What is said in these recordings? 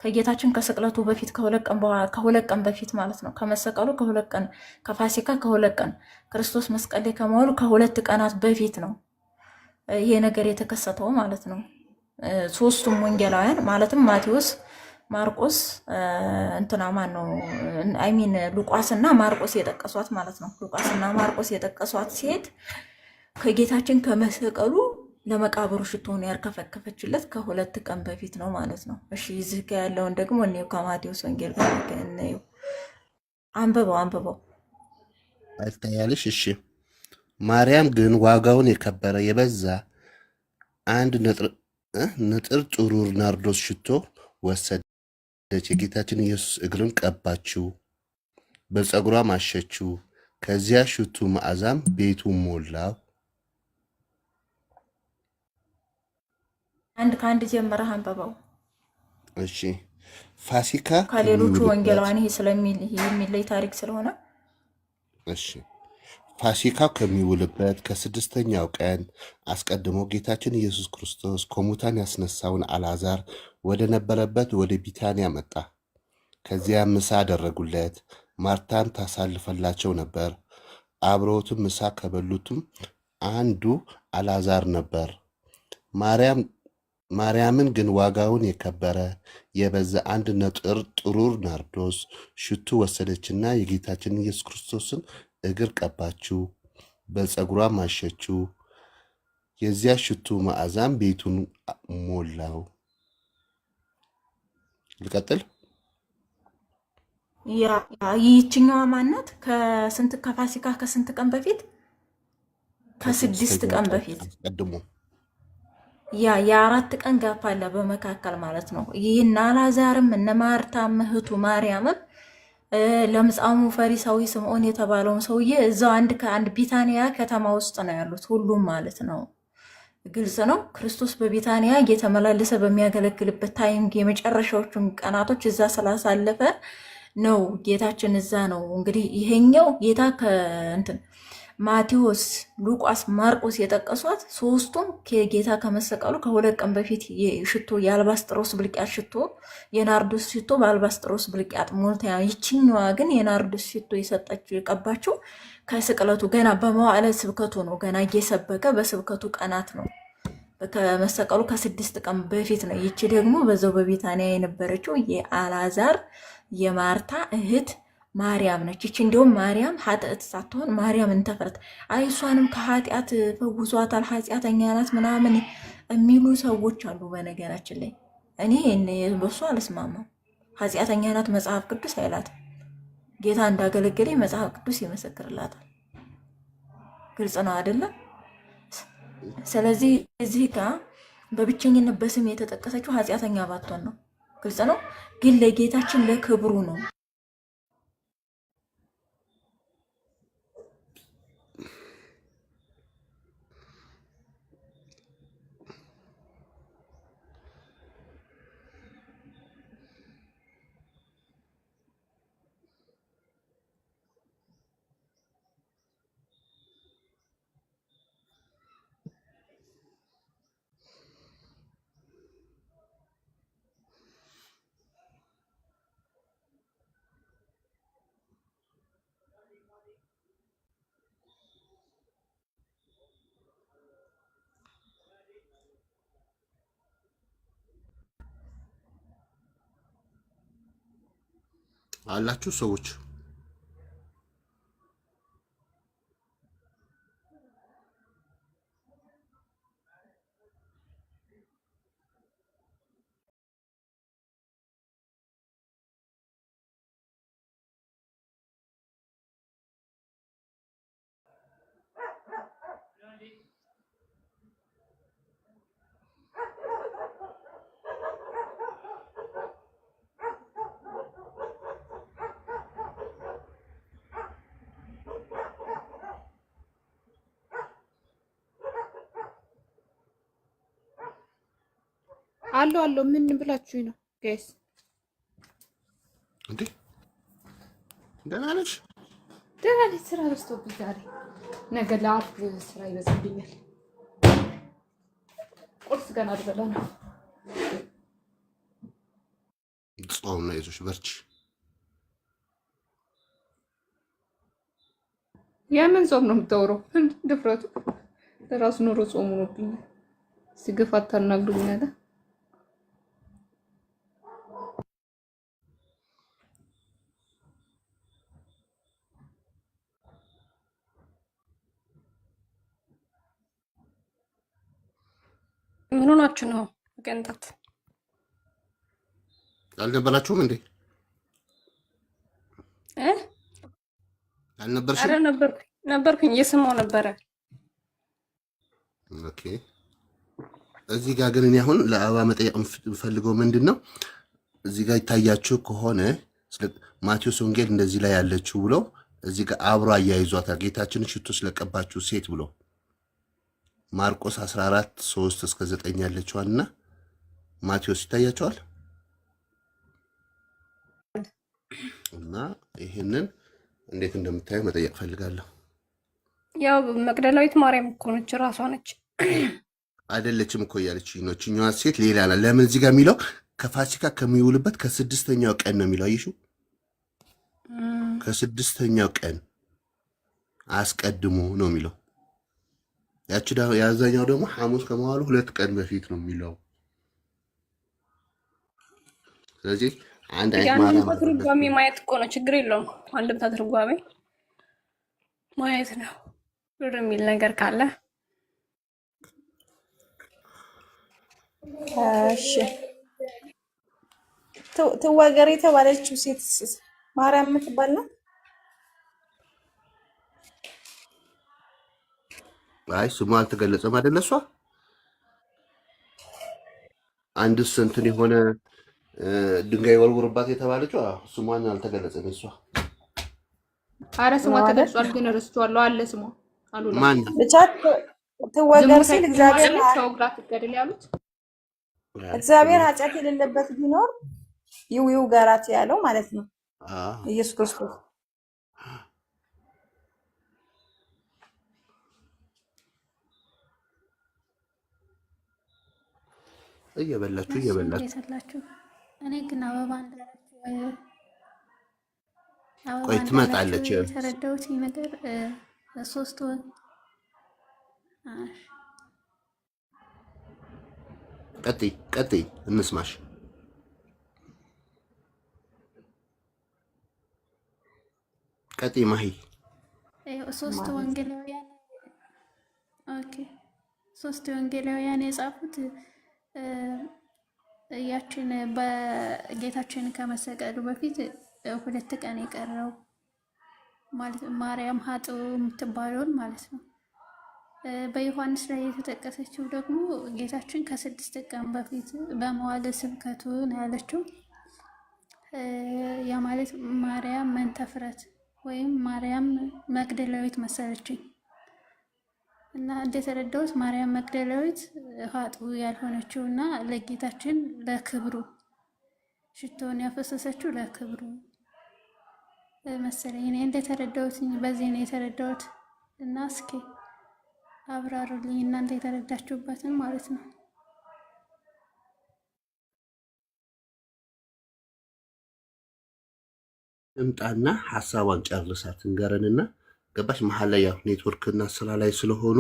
ከጌታችን ከስቅለቱ በፊት ከሁለት ቀን በፊት ማለት ነው። ከመሰቀሉ ከሁለት ቀን ከፋሲካ ከሁለት ቀን ክርስቶስ መስቀል ላይ ከመዋሉ ከሁለት ቀናት በፊት ነው ይሄ ነገር የተከሰተው ማለት ነው። ሶስቱም ወንጌላውያን ማለትም ማቴዎስ፣ ማርቆስ እንትና ማን ነው አይሚን ሉቃስና ማርቆስ የጠቀሷት ማለት ነው። ሉቃስና ማርቆስ የጠቀሷት ሴት ከጌታችን ከመሰቀሉ ለመቃብሩ ሽቶውን ያርከፈከፈችለት ከሁለት ቀን በፊት ነው ማለት ነው። እሺ እዚህ ጋር ያለውን ደግሞ እኔው ከማቴዎስ ወንጌል ጋር እኔው አንብበው አልታያልሽ። እሺ ማርያም ግን ዋጋውን የከበረ የበዛ አንድ ንጥር ጥሩር ናርዶስ ሽቶ ወሰደች። የጌታችን ኢየሱስ እግርን ቀባችው፣ በፀጉሯም አሸችው። ከዚያ ሽቱ መዓዛም ቤቱ ሞላው። ከአንድ ጀምረህ አንብበው። እሺ ፋሲካ ከሌሎቹ ወንጌላውያን ይሄ የሚለይ ታሪክ ስለሆነ እሺ ፋሲካው ከሚውልበት ከስድስተኛው ቀን አስቀድሞ ጌታችን ኢየሱስ ክርስቶስ ከሙታን ያስነሳውን አልዓዛር ወደ ነበረበት ወደ ቢታንያ መጣ። ከዚያም ምሳ አደረጉለት። ማርታም ታሳልፈላቸው ነበር። አብረውትም ምሳ ከበሉትም አንዱ አልዓዛር ነበር። ማርያምን ግን ዋጋውን የከበረ የበዛ አንድ ንጥር ጥሩር ናርዶስ ሽቱ ወሰደችና የጌታችን ኢየሱስ ክርስቶስን እግር ቀባችው፣ በፀጉሯም አሸችው። የዚያ ሽቱ መዓዛም ቤቱን ሞላው። ልቀጥል። ይህችኛዋ ማናት? ከፋሲካ ከስንት ቀን በፊት? ከ6 ቀን በፊት ቀድሞ የ4 ቀን ጋፕ አለ በመካከል ማለት ነው። ይህና አልዓዛርም እነ ማርታም እህቱ ማርያምም ለምጻሙ ፈሪሳዊ ስምዖን የተባለውን ሰውዬ እዛው አንድ ቢታንያ ከተማ ውስጥ ነው ያሉት ሁሉም ማለት ነው። ግልጽ ነው። ክርስቶስ በቢታንያ እየተመላለሰ በሚያገለግልበት ታይም የመጨረሻዎቹን ቀናቶች እዛ ስላሳለፈ ነው ጌታችን እዛ ነው። እንግዲህ ይሄኛው ጌታ ከእንትን ማቴዎስ፣ ሉቃስ፣ ማርቆስ የጠቀሷት ሶስቱም ጌታ ከመሰቀሉ ከሁለት ቀን በፊት ሽቶ የአልባስጥሮስ ብልቅያት ሽቶ የናርዶስ ሽቶ በአልባስጥሮስ ብልቅያት ሞልታ፣ ይችኛዋ ግን የናርዶስ ሽቶ የሰጠችው የቀባችው ከስቅለቱ ገና በመዋዕለ ስብከቱ ነው። ገና እየሰበከ በስብከቱ ቀናት ነው። ከመሰቀሉ ከ6 ቀን በፊት ነው። ይቺ ደግሞ በዛው በቢታንያ የነበረችው የአልዓዛር የማርታ እህት ማርያም ነች። ይቺ እንዲሁም ማርያም ኃጥእት ሳትሆን ማርያም እንተፈረት እሷንም ከኃጢአት ፈውሷታል፣ ኃጢአተኛ ናት ምናምን የሚሉ ሰዎች አሉ። በነገራችን ላይ እኔ በሱ አልስማማም። ኃጢአተኛ ናት መጽሐፍ ቅዱስ አይላትም። ጌታ እንዳገለገለ መጽሐፍ ቅዱስ ይመሰክርላታል። ግልጽ ነው አይደለም? ስለዚህ እዚህ ጋር በብቸኝነት በስም የተጠቀሰችው ኃጢአተኛ ባትሆን ነው። ግልጽ ነው። ግን ለጌታችን ለክብሩ ነው። አላችሁ ሰዎች አለው ምን ብላችሁኝ ነው ጋይስ? እንዴ ደህና ነሽ? ደህና ነኝ። ስራ በዝቶብኝ ዛሬ ነገ ለአርብ ስራ ይበዛብኛል። ቁርስ ገና አልበላ ነው። ጾም ነው። ይዞሽ በርቺ። የምን ጾም ነው የምታወራው? ድፍረቱ ለራሱ ኑሮ ጾሙ ነው ብኝ ሲገፋ አታናግሩኝ አለ። ምን ሆናችሁ ነው? ገንታት አልነበራችሁም እንዴ? እ አልነበርሽም? አረ ነበርኩኝ እየሰማሁ ነበረ። ኦኬ። እዚህ ጋር ግን እኔ አሁን ለአበባ መጠየቅ የምፈልገው ምንድን ነው፣ እዚህ ጋር ይታያችሁ ከሆነ ማቴዎስ ወንጌል እንደዚህ ላይ ያለችው ብሎ እዚህ ጋር አብሮ አያይዟታል። ጌታችንን ሽቶ ስለቀባችሁ ሴት ብሎ ማርቆስ 14:3-9 ያለችዋልና ማቴዎስ ይታያቸዋል። እና ይሄንን እንዴት እንደምታዩ መጠየቅ ፈልጋለሁ። ያው መቅደላዊት ማርያም እኮ ነች፣ ራሷ ነች። አይደለችም እኮ እያለች ነው እችኛዋ ሴት ሌላ ናት። ለምን እዚህ ጋር የሚለው ከፋሲካ ከሚውልበት ከ6ኛው ቀን ነው የሚለው። አየሽው? ከ6ኛው ቀን አስቀድሞ ነው የሚለው። ያዛኛው ደግሞ ሐሙስ ከመዋሉ 2 ቀን በፊት ነው የሚለው። ስለዚህ አንድ አይነት ትርጓሜ ማየት እኮ ነው፣ ችግር የለውም። አንድምታ ትርጓሜ ማየት ነው። ብር የሚል ነገር ካለ እሺ። ትወገር የተባለችው ሴት ማርያም የምትባል ነው? አይ ስሟ አልተገለጸም አይደለ? እሷ አንድስ እንትን የሆነ ድንጋይ ወርውርባት የተባለችው ስሟን አልተገለጸም። እሷ አረ ስሟ ተገልጿል፣ ግን ረስቷለሁ። አለ ስሟ አሉላ ማን ብቻ ትወገር ሲል እግዚአብሔር ተወግራት ትገደል ያሉት እግዚአብሔር ኃጢአት የሌለበት ቢኖር ይው ጋራት ያለው ማለት ነው ኢየሱስ ክርስቶስ። እየበላችሁ እኔ ግን አበባ እንዳላችሁ ቆይ ትመጣለች። የተረዳሁት ነገር 3 ወር ቀጥይ እንስማሽ። ቀጥይ ማሂ። 3 ወንጌላውያን ሶስት ወንጌላውያን የጻፉት ያችን በጌታችን ከመሰቀሉ በፊት 2 ቀን የቀረው ማለት ማርያም ሀጥው የምትባለውን ማለት ነው። በዮሐንስ ላይ የተጠቀሰችው ደግሞ ጌታችን ከ6 ቀን በፊት በመዋዕለ ስብከቱ ነው ያለችው። ያ ማለት ማርያም መንተፍረት ወይም ማርያም መግደላዊት መሰለችኝ እና እንደተረዳሁት ማርያም መግደላዊት ኃጥኡ ያልሆነችው እና ለጌታችን ለክብሩ ሽቶውን ያፈሰሰችው ለክብሩ መሰለኝ። እኔ እንደተረዳሁት በዚህ ነው የተረዳሁት እና እስኪ አብራሩልኝ እናንተ የተረዳችሁበትን ማለት ነው። እምጣና ሐሳቧን ጨርሳት እንገረንና ገባሽ። መሀል ላይ ያው ኔትወርክና ስራ ላይ ስለሆኑ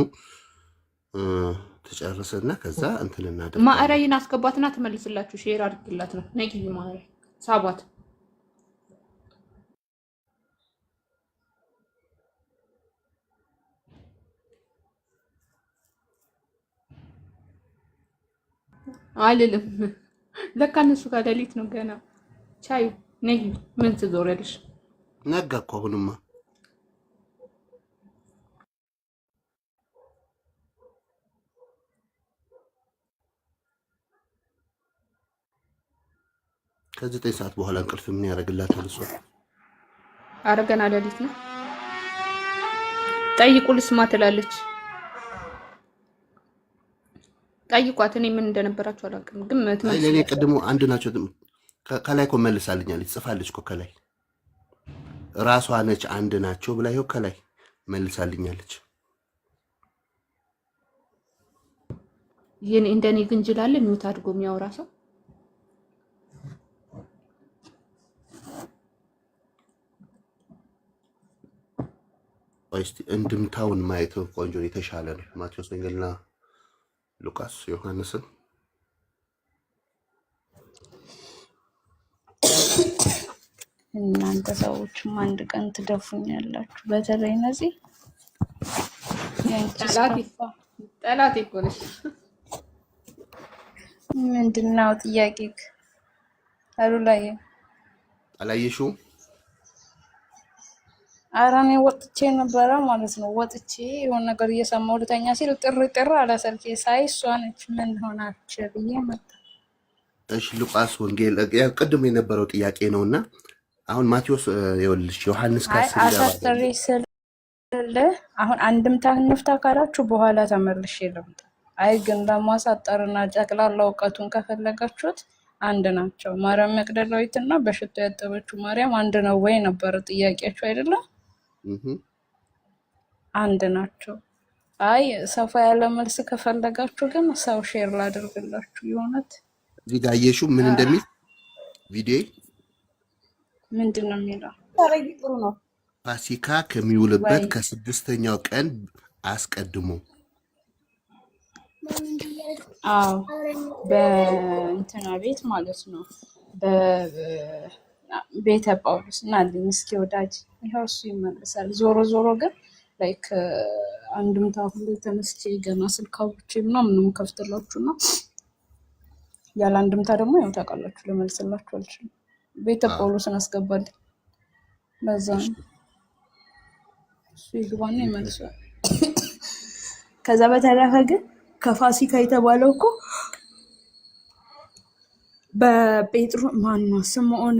ተጨርሰና ከዛ እንትን እናደርግ። ማዕረይን አስገባትና ትመልስላችሁ። ሼር አድርግላት ነው ነቂ ማዕረይ ሳቧት። አልልም ለካ እነሱ ጋር ሌሊት ነው ገና። ቻዩ ነይ ምን ትዞሪያለሽ? ነጋ እኮ አሁንማ ከ9 ሰዓት በኋላ እንቅልፍ ምን ያደርግላታል እሷ? ኧረ ገና ሌሊት ነው። ጠይቁ ልስማ ትላለች። ጠይቋት። እኔ ምን እንደነበራችሁ አላውቅም፣ ግን ለኔ ቅድሙ አንድ ናቸው። ከላይ እኮ መልሳልኛለች፣ ጽፋለች እኮ ከላይ ራሷ ነች አንድ ናቸው ብላ ይኸው ከላይ መልሳልኛለች። ይሄን እንደኔ ግንጅላለ ሚውት አድርጎ የሚያወራ ሰው እስቲ እንድምታውን ማየት ቆንጆ የተሻለ ነው። ማቴዎስ ወንጌልና ሉቃስ ዮሐንስን እናንተ ሰዎችም አንድ ቀን ትደፉኛላችሁ። በተለይ እነዚህ ያንቺስ ከፋ። ጠላት እኮ ነሽ። ምንድነው ጥያቄክ? አሉላዬ አላየሽውም? ኧረ እኔ ወጥቼ ነበረ ማለት ነው። ወጥቼ የሆነ ነገር እየሰማሁ ልተኛ ሲል ጥር አለ ስልኬ። ሳይ እሷ ነች። ምን ሆናች ብዬ መጣ። እሺ ሉቃስ ወንጌል ቅድም የነበረው ጥያቄ ነውና አሁን ማቴዎስ ይኸውልሽ ዮሐንስ አሳጥሬ ስል አሁን አንድምታ እንፍታ ካላችሁ በኋላ ተመልሼ ልምጣ። አይ ግን ለማሳጠርና ጠቅላላ እውቀቱን ከፈለጋችሁት አንድ ናቸው። ማርያም መቅደላዊት እና በሽቶ ያጠበችው ማርያም አንድ ነው ወይ ነበር ጥያቄያችሁ አይደለም? አንድ ናቸው። አይ ሰፋ ያለ መልስ ከፈለጋችሁ ግን ሰው ሼር ላድርግላችሁ። የሆነት እዚህ ጋር አየሽው ምን እንደሚል ቪዲዮ ምንድን ነው የሚለው? ጥሩ ነው። ፋሲካ ከሚውልበት ከስድስተኛው ቀን አስቀድሞ አዎ በእንትና ቤት ማለት ነው በቤተ ጳውሎስ እና እስኪ ወዳጅ ይኸው እሱ ይመልሳል። ዞሮ ዞሮ ግን ላይክ አንድምታ ሁሉ ተነስቼ ገና ስልክ አውርቼ ምናምን ከፍትላችሁ ነው። ያለ አንድምታ ደግሞ ያው ታውቃላችሁ ልመልስላችሁ አልችልም። ቤተ ጳውሎስን አስገባልኝ። ለዛ ነው እሱ ይግባና ይመልሳል። ከዛ በተረፈ ግን ከፋሲካ የተባለው እኮ በጴጥሮ ማነው ስምዖን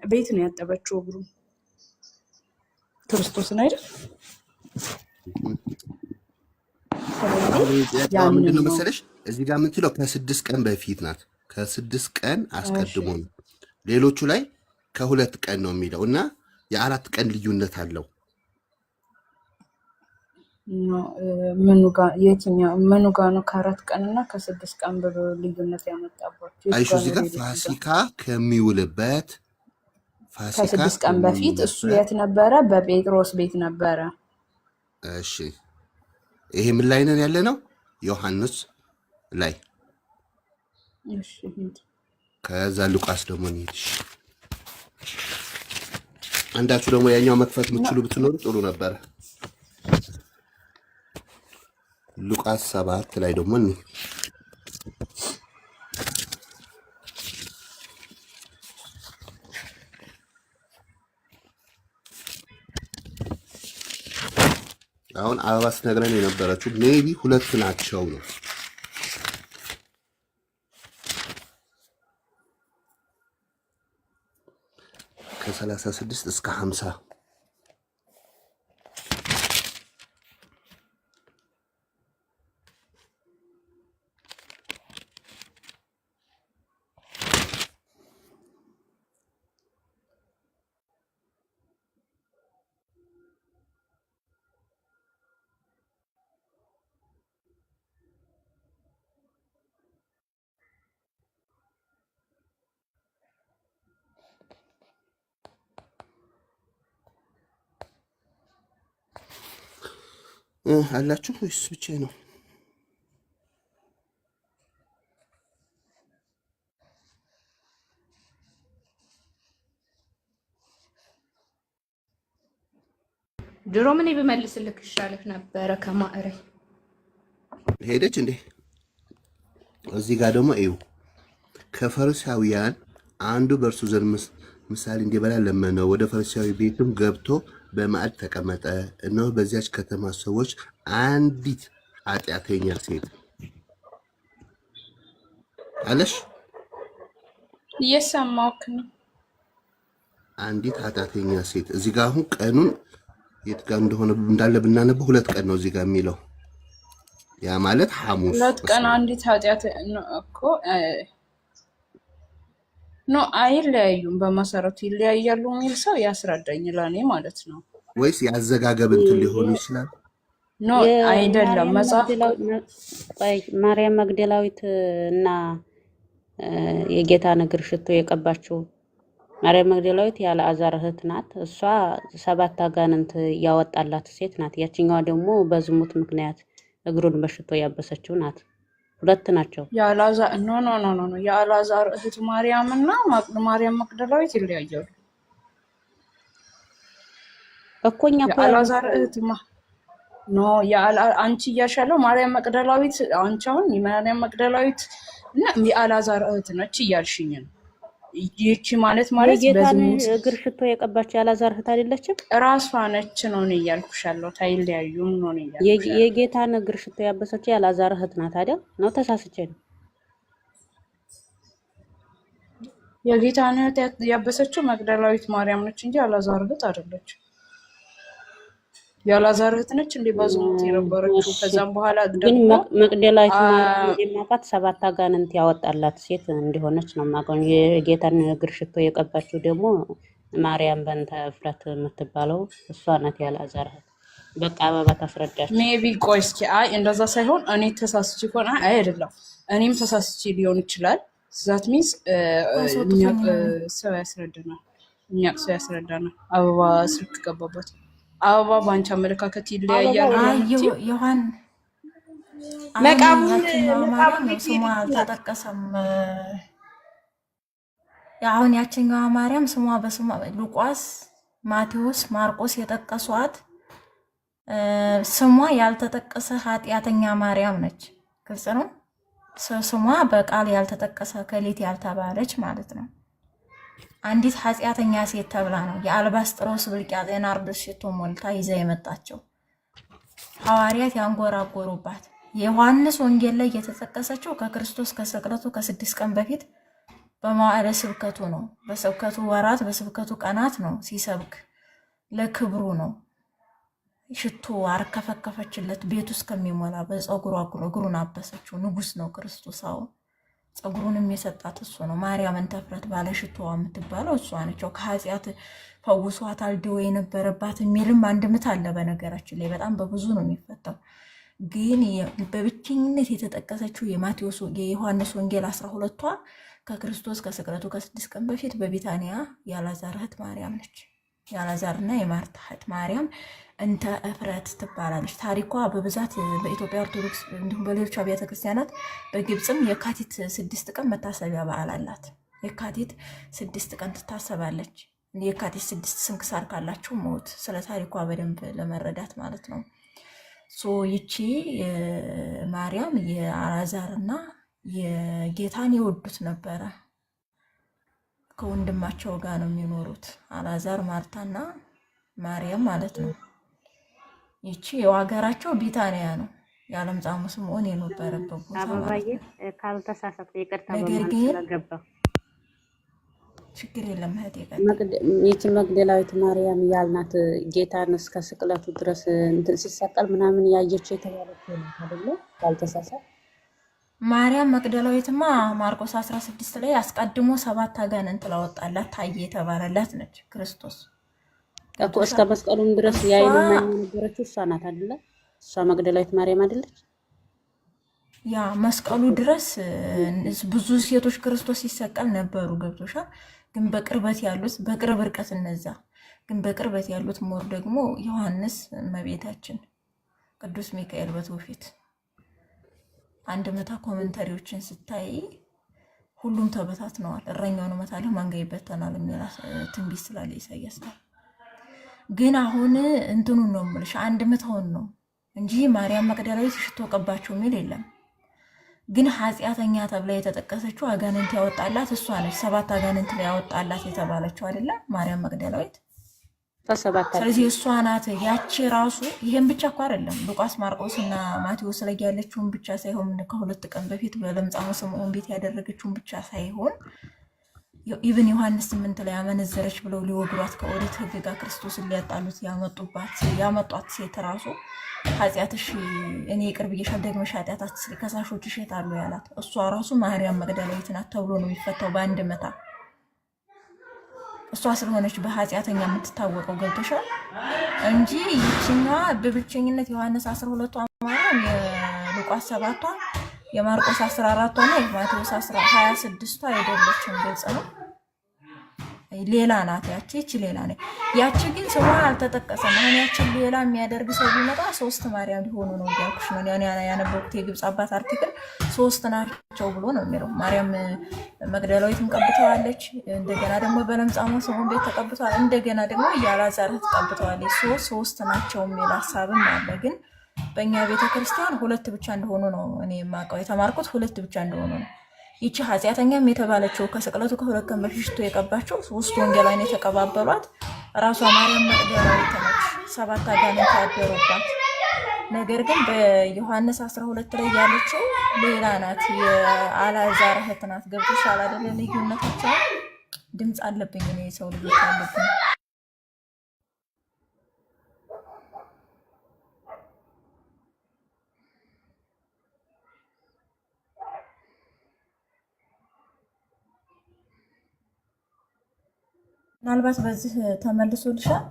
ቤት ነው ያጠበችው እግሩ ክርስቶስን አይደል? ምንድነው መሰለሽ እዚህ ጋር የምትለው ከ6 ቀን በፊት ናት። ከ6 ቀን አስቀድሞ ነው። ሌሎቹ ላይ ከ2 ቀን ነው የሚለው እና የ4 ቀን ልዩነት አለው። ምኑ ጋር ነው ከ4 ቀን እና ከ6 ቀን ብሎ ልዩነት ያመጣባቸው? አይሹ እዚህ ጋር ፋሲካ ከሚውልበት ከ6 ቀን በፊት እሱ የት ነበረ? በጴጥሮስ ቤት ነበረ። እሺ ይሄ ምን ላይ ነን ያለ ነው? ዮሐንስ ላይ። እሺ ከዛ ሉቃስ ደግሞ እንሂድ። አንዳችሁ ደግሞ ያኛው መክፈት የምትችሉ ብትኖሩ ጥሩ ነበር። ሉቃስ 7 ላይ ደግሞ እንሂድ። አሁን አበባ ስትነግረን የነበረችው ሜቢ 2 ናቸው ነው። ከ36 እስከ 50 አላችሁ ወይስ ብቻዬ ነው? ድሮ ምን ብመልስልክ ይሻልህ ነበረ ከማዕረ ሄደች እንዴ? እዚህ ጋር ደግሞ እዩ ከፈሪሳውያን አንዱ በእርሱ ዘንድ ምሳሌ እንዲበላ ለመነው። ወደ ፈሪሳዊ ቤትም ገብቶ በማዕድ ተቀመጠ። እነሆ በዚያች ከተማ ሰዎች አንዲት ኃጢአተኛ ሴት አለሽ? እየሰማሁህ ነው። አንዲት ኃጢአተኛ ሴት እዚህ ጋር አሁን ቀኑን የት ጋር እንደሆነ እንዳለ ብናነበው 2 ቀን ነው እዚህ ጋር የሚለው። ያ ማለት ሐሙስ 2 ቀን አንዲት ኃጢአት እኮ ኖ አይለያዩም። በመሰረቱ ይለያያሉ የሚል ሰው ያስረዳኝ ለኔ ማለት ነው። ወይስ ያዘጋገብ እንትን ሊሆን ይችላል? ኖ አይደለም። መጽሐፍ ማርያም መግደላዊት እና የጌታ እግር ሽቶ የቀባችው ማርያም መግደላዊት የአልዓዛር እህት ናት። እሷ 7 አጋንንት ያወጣላት ሴት ናት። ያችኛዋ ደግሞ በዝሙት ምክንያት እግሩን በሽቶ ያበሰችው ናት። 2 ናቸው። የአልዓዛር ኖ የአልዓዛር እህት ማርያም እና ማርያም መግደላዊት ይለያያሉ እኮ እኛ እኮ የአልዓዛር እህት ኖ አንቺ እያልሻለሁ ማርያም መግደላዊት አንቺ አሁን የማርያም መግደላዊት እና የአልዓዛር እህት ነች እያልሽኝ ነው። ይቺ ማለት የጌታን እግር ሽቶ የቀባች የአልዓዛር እህት አይደለችም? ራሷ ነች ነው እያልኩሻለሁ። ታይለያዩም ነው እያልኩሻለሁ። የጌታን እግር ሽቶ ያበሰችው የአልዓዛር እህት ናት አይደል? ነው ተሳስቼ ነው? የጌታን እህት ያበሰችው መግደላዊት ማርያም ነች እንጂ የአልዓዛር እህት አይደለችም። የአልዓዛር እህት ነች እንዴ በዝሙት የነበረችው? ከዛም በኋላ ግን መግደላዊት ማርያም የማውቃት 7 አጋንንት ያወጣላት ሴት እንደሆነች ነው የማውቀው። የጌታን እግር ሽቶ የቀባችው ደግሞ ማርያም በእንተ እፍረት የምትባለው እሷ ናት የአልዓዛር እህት። በቃ አበባ ታስረዳች። ሜቢ ቆይ እስኪ አይ እንደዛ ሳይሆን እኔ ተሳስቼ ከሆነ አይ አይደለም እኔም ተሳስቼ ሊሆን ይችላል። ዛት ሚንስ ሰው ያስረዳናል። እኛቅ ሰው ያስረዳናል። አበባ ስልክ ገባባት። አበባ ባንቺ አመለካከት ይለያያል። ዮሐን መቃብር ስሟ አልተጠቀሰም። አሁን ያችኛዋ ማርያም ስሟ በስሟ ሉቃስ፣ ማቴዎስ፣ ማርቆስ የጠቀሷት ስሟ ያልተጠቀሰ ኃጢአተኛ ማርያም ነች። ግልጽ ነው። ስሟ በቃል ያልተጠቀሰ ከሌት ያልተባለች ማለት ነው። አንዲት ኃጢአተኛ ሴት ተብላ ነው የአልባስጥሮስ ብልቃጥ የናርዶስ ሽቶ ሞልታ ይዛ የመጣቸው ሐዋርያት ያንጎራጎሩባት። የዮሐንስ ወንጌል ላይ የተጠቀሰችው ከክርስቶስ ከስቅለቱ ከ6 ቀን በፊት በመዋዕለ ስብከቱ ነው። በስብከቱ ወራት በስብከቱ ቀናት ነው ሲሰብክ፣ ለክብሩ ነው። ሽቶ አርከፈከፈችለት ቤት ውስጥ ከሚሞላ በፀጉሯ እግሩን አበሰችው። ንጉስ ነው ክርስቶስ። አሁን ፀጉሩንም የሰጣት እሱ ነው። ማርያም እንተ እፍረት ባለ ሽቶዋ የምትባለው እሷ ነችው። ከኃጢአት ፈውሷታል ድዌ የነበረባት የሚልም አንድምታ አለ። በነገራችን ላይ በጣም በብዙ ነው የሚፈታው። ግን በብቸኝነት የተጠቀሰችው የዮሐንስ ወንጌል 12ቷ ከክርስቶስ ከስቅለቱ ከ6 ቀን በፊት በቢታንያ የአልዓዛር እህት ማርያም ነች። የአልዓዛርና የማርታ እህት ማርያም እንተ እፍረት ትባላለች። ታሪኳ በብዛት በኢትዮጵያ ኦርቶዶክስ እንዲሁም በሌሎች አብያተ ክርስቲያናት በግብፅም የካቲት 6 ቀን መታሰቢያ በዓል አላት። የካቲት 6 ቀን ትታሰባለች። የካቲት 6 ስንክሳር ካላችሁ ሞት ስለ ታሪኳ በደንብ ለመረዳት ማለት ነው። ይቺ ማርያም የአልዓዛርና የጌታን የወዱት ነበረ። ከወንድማቸው ጋር ነው የሚኖሩት። አልዓዛር ማርታና ማርያም ማለት ነው። ይቺ የዋገራቸው ቢታንያ ነው። የዓለም ጻሙ ስምዖን የነበረበት ቦታ አበባዬ ካልተሳሳተ ይቅርታ ነገር ግን ችግር የለም እህቴ። ይቺ መግደላዊት ማርያም ያልናት ጌታን እስከ ስቅለቱ ድረስ እንትን ሲሰቀል ምናምን ያየች የተባለችው ነው አይደለ? ካልተሳሳተ ማርያም መግደላዊትማ ማርቆስ 16 ላይ አስቀድሞ 7 አጋንንት ላወጣላት ታየ የተባለላት ነች። ክርስቶስ እኮ እስከ መስቀሉም ድረስ ያይኑ የነበረችው እሷ ናት አይደለ? እሷ መግደላዊት ማርያም አይደለች? ያ መስቀሉ ድረስ ብዙ ሴቶች ክርስቶስ ሲሰቀል ነበሩ። ገብቶሻል? ግን በቅርበት ያሉት በቅርብ ርቀት እነዛ ግን በቅርበት ያሉት ሞር ደግሞ ዮሐንስ፣ እመቤታችን፣ ቅዱስ ሚካኤል በትውፊት አንድ መታ ኮሜንታሪዎችን ስታይ ሁሉም ተበታትነዋል። እረኛውን እመታለሁ ማንጋ ይበተናል የሚል ትንቢት ስላለ ኢሳያስ ነው። ግን አሁን እንትኑን ነው የምልሽ አንድ ምታውን ነው እንጂ ማርያም መግደላዊት ሽቶ ቀባቸው የሚል የለም። ግን ኃጢአተኛ ተብላ የተጠቀሰችው አጋንንት ያወጣላት እሷ ነች። 7 አጋንንት ያወጣላት የተባለችው አይደለ? ማርያም መግደላዊት። ስለዚህ እሷ ናት። ያቺ ራሱ ይሄን ብቻ እኮ አይደለም ሉቃስ፣ ማርቆስ እና ማቴዎስ ላይ ያለችውን ብቻ ሳይሆን ከ2 ቀን በፊት በለምጻሙ ስምዖን ቤት ያደረገችውን ብቻ ሳይሆን ኢብን ዮሐንስ 8 ላይ አመነዘረች ብለው ሊወግሯት ከኦሪት ሕግ ጋር ክርስቶስን ሊያጣሉት ያመጧት ሴት ራሱ ኃጢአትሽ እኔ ይቅር ብዬሻለሁ ደግመሽ ኃጢአት አትስሪ ከሳሾችሽ የታሉ ያላት እሷ ራሱ ማርያም መግደላዊት ናት ተብሎ ነው የሚፈታው በአንድ መታ። እሷ ስለሆነች በኃጢአተኛ የምትታወቀው ገብቶሻል እንጂ ይችኛዋ በብቸኝነት ዮሐንስ 12ቷ ማርያም፣ የሉቃስ 7ቷ፣ የማርቆስ 14ቷ እና የማቴዎስ 26ቷ አይደለችም። ግልጽ ነው። ሌላ ናት ያቺ ሌላ ነች። ያቺ ግን ስሟ አልተጠቀሰም። አሁን ያችን ሌላ የሚያደርግ ሰው ቢመጣ 3 ማርያም ሊሆኑ ነው እያልኩሽ ነው። ያነበብኩት የግብፅ አባት አርቲክል 3 ናቸው ብሎ ነው የሚለው። ማርያም መግደላዊትም ቀብተዋለች። እንደገና ደግሞ በለምጻሙ ስምዖን ቤት ተቀብተዋል። እንደገና ደግሞ የአልዓዛር እህት ቀብተዋለች። 3 ናቸው የሚል ሀሳብም አለ። ግን በእኛ ቤተክርስቲያን 2 ብቻ እንደሆኑ ነው እኔ የማውቀው። የተማርኩት 2 ብቻ እንደሆኑ ነው። ይቺ ኃጢአተኛም የተባለችው ከስቅለቱ ከ2 ቀን በፊት የቀባቸው 3 ወንጌላውያን የተቀባበሏት ራሷ ማርያም መግደላዊት ነች። 7 አጋንንት ያደሩባት። ነገር ግን በዮሐንስ 12 ላይ ያለችው ሌላ ናት። የአልዓዛር እህት ናት። ገብቶሻል አይደለ? ልዩነታቸው ድምፅ አለብኝ እኔ የሰው ልጆች አለብኝ። ምናልባት በዚህ ተመልሶልሻል።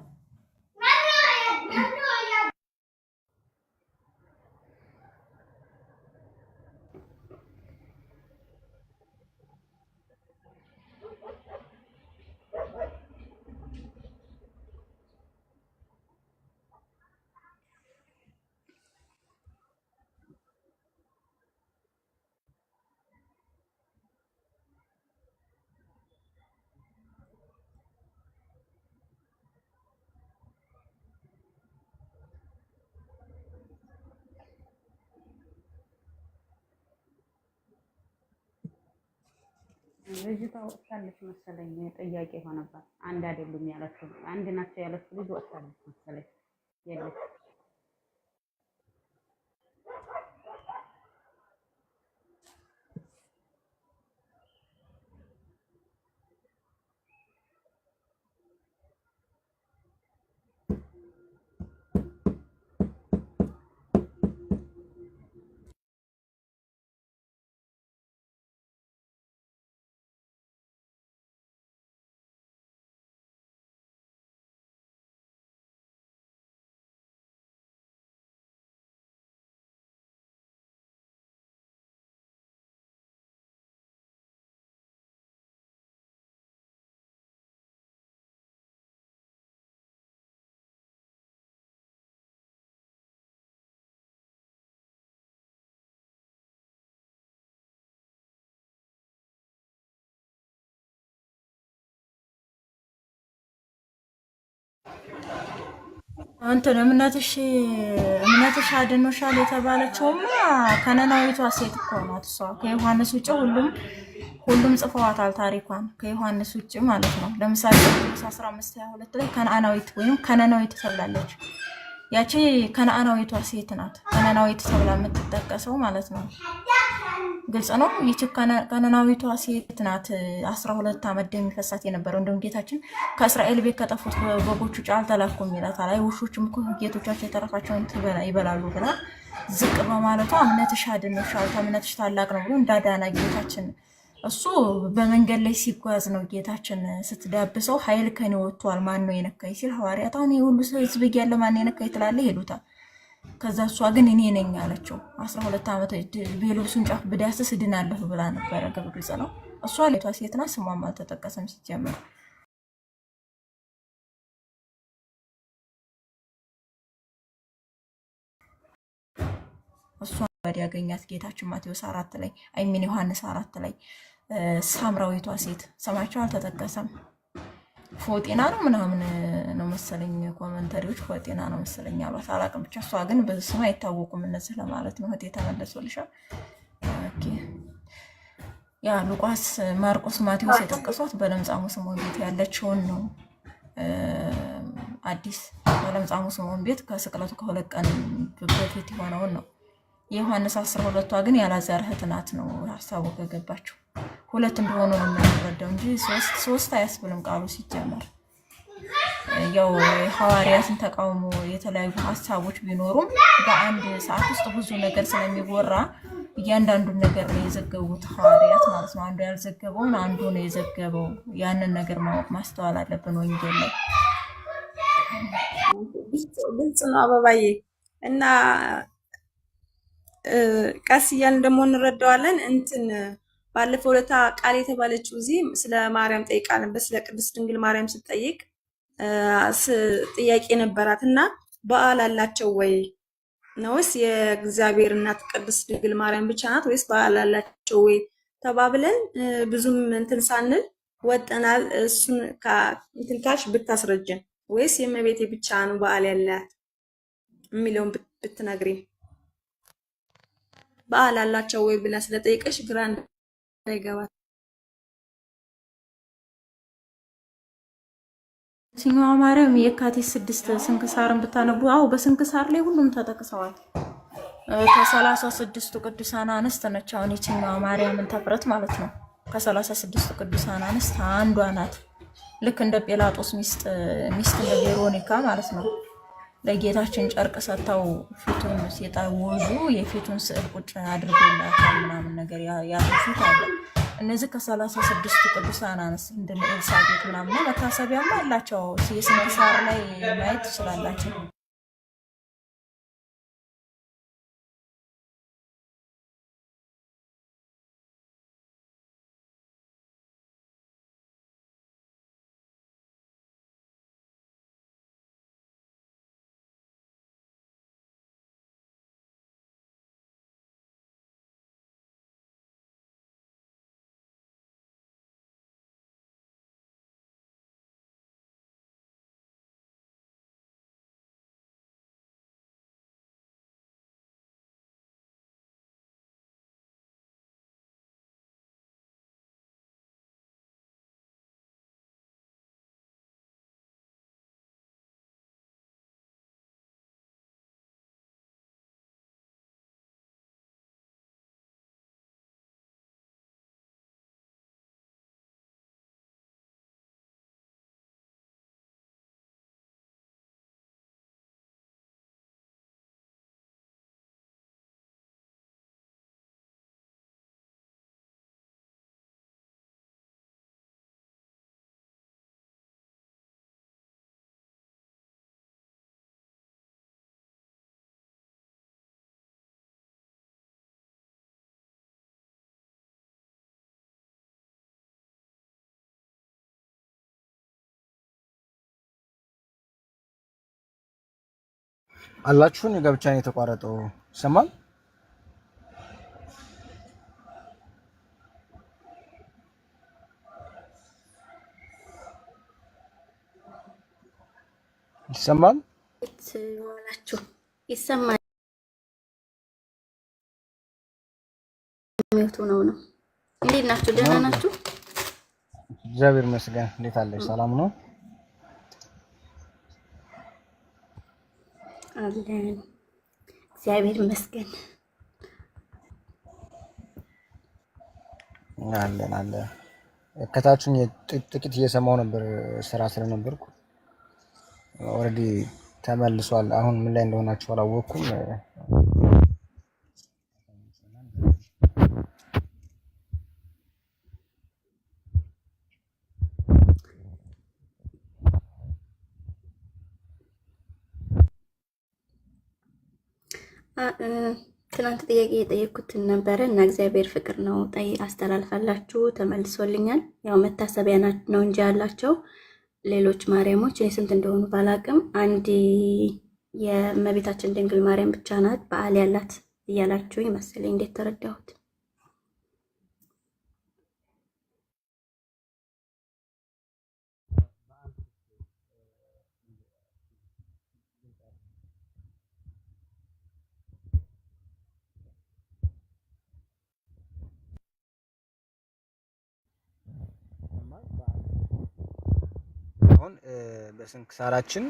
ልጅቷ ወጥታለች መሰለኝ። ጥያቄ ሆነባት። አንድ አይደሉም ያለችው አንድ ናቸው ያለችው ልጅ ወጥታለች መሰለኝ። የለች እንትን እምነትሽ አድኖሻል የተባለችውማ ከነናዊቷ ሴት እኮ ናት። እሷ ከዮሐንስ ውጭ ሁሉም ጽፈዋታል ታሪኳን ከዮሐንስ ውጭ ማለት ነው። ለምሳሌ 15:22 ላይ ከነአናዊት ወይም ከነናዊት ተብላለች። ያቺ ከነአናዊቷ ሴት ናት። ከነናዊት ተብላ የምትጠቀሰው ማለት ነው። ግልጽ ነው። ይቺ ከነናዊቷ ሴት ናት 12 ዓመት ደም የሚፈሳት የነበረው። እንደውም ጌታችን ከእስራኤል ቤት ከጠፉት በጎች ውጭ አልተላኩም ይላታል። አይ ውሾችም እኮ ጌቶቻቸው የተረፋቸውን ይበላሉ ብላ ዝቅ በማለቷ እምነትሽ አድኖሻል ከእምነትሽ ታላቅ ነው ብሎ እንዳዳና ጌታችን እሱ በመንገድ ላይ ሲጓዝ ነው ጌታችን ስትዳብሰው ኃይል ከኔ ወጥቷል ማን ነው የነካኝ ሲል ሐዋርያት አሁን የሁሉ ህዝብ እያለ ማን የነካኝ ትላለህ ይሉታል። ከዛ እሷ ግን እኔ ነኝ አለችው። 12 ዓመት በልብሱን ጫፍ ብዳስስ እድናለሁ ብላ ነበረ። ግልጽ ነው። እሷ ሌቷ ሴት ናት። ስሟም አልተጠቀሰም ሲጀመር። እሷ ወዲያ ያገኛት ጌታችን ማቴዎስ 4 ላይ አይሚን ዮሐንስ 4 ላይ ሳምራዊቷ ሴት ስማቸው አልተጠቀሰም። ፎጤና ነው ምናምን ነው መሰለኝ። ኮመንተሪዎች ፎጤና ነው መሰለኝ አሏት። አላውቅም ብቻ እሷ ግን በስም አይታወቁም እነዚህ ለማለት ነው። እህቴ ተመለሶልሻል። ኦኬ ያ ሉቃስ፣ ማርቆስ፣ ማቴዎስ የጠቀሷት በለምጻሙ ስምዖን ቤት ያለችውን ነው። አዲስ በለምጻሙ ስምዖን ቤት ከስቅለቱ ከ2 ቀን በፊት የሆነውን ነው። የዮሐንስ 12ቷ ግን የአልዓዛር እህት ናት ነው ሀሳቡ ከገባቸው። 2 እንደሆኑ ነው የምንረዳው እንጂ 3 አያስብልም ቃሉ ሲጀመር። ያው ሐዋርያትን ተቃውሞ የተለያዩ ሀሳቦች ቢኖሩም በአንድ ሰዓት ውስጥ ብዙ ነገር ስለሚወራ እያንዳንዱን ነገር ነው የዘገቡት ሐዋርያት ማለት ነው። አንዱ ያልዘገበውን አንዱ ነው የዘገበው። ያንን ነገር ማወቅ ማስተዋል አለብን ወንጌል ላይ። ግልጽ ነው አበባዬ። እና ቀስ እያልን ደግሞ እንረዳዋለን። እንትን ባለፈው ለታ ቃል የተባለችው እዚህ ስለ ማርያም ጠይቃ ነበር። ስለ ቅድስት ድንግል ማርያም ስትጠይቅ ጥያቄ ነበራት እና በዓል አላቸው ወይ ነውስ የእግዚአብሔር እናት ቅድስት ድንግል ማርያም ብቻ ናት ወይስ በዓል አላቸው ወይ ተባብለን ብዙም እንትን ሳንል ወጠናል። እሱን እንትን ካልሽ ብታስረጅን ወይስ የእመቤቴ ብቻ ነው በዓል ያላት የሚለውን ብትነግሪኝ። በዓል አላቸው ወይ ብላ ስለጠይቀሽ ግራ እንዳይገባት። የትኛዋ ማርያም የካቲት 6 ስንክሳርን ብታነቡ በስንክሳር ላይ ሁሉም ተጠቅሰዋል። ከ36ቱ ቅዱሳን አንስት ነች። አሁን የትኛዋ ማርያምን ተፍረት ማለት ነው። ከ36ቱ ቅዱሳን አንስት አንዷ ናት። ልክ እንደ ጲላጦስ ሚስት እንደ ቬሮኒካ ማለት ነው። ለጌታችን ጨርቅ ሰጥተው ፊቱን ሲጠውዙ የፊቱን ስዕል ቁጭ አድርጎላታል ምናምን ነገር ያፊት አለ። እነዚህ ከ36ቱ ቅዱሳን አንስት እንደ ኤልሳቤጥ ምናምን መታሰቢያም አላቸው። የስንክሳር ላይ ማየት ትችላላችሁ። አላችሁን? የጋብቻ ነው የተቋረጠው ይሰማል? ይሰማል? ዋላችሁ ይሰማል? ሚውቱ ነው። እንዴት ናችሁ? ደህና ናችሁ? እግዚአብሔር ይመስገን። እንዴት አለሽ? ሰላም ነው አለን። እግዚአብሔር ይመስገን አለን። ከታችን ጥቂት እየሰማው ነበር፣ ስራ ስለነበርኩ ኦልሬዲ ተመልሷል። አሁን ምን ላይ እንደሆናችሁ አላወቅኩም። ትናንት ጥያቄ የጠየኩትን ነበረ እና እግዚአብሔር ፍቅር ነው አስተላልፋላችሁ ተመልሶልኛል። ያው መታሰቢያ ነው እንጂ ያላቸው ሌሎች ማርያሞች እኔ ስንት እንደሆኑ ባላቅም አንድ የእመቤታችን ድንግል ማርያም ብቻ ናት በዓል ያላት እያላችሁ ይመስለኝ። እንዴት ተረዳሁት? አሁን በስንክሳራችን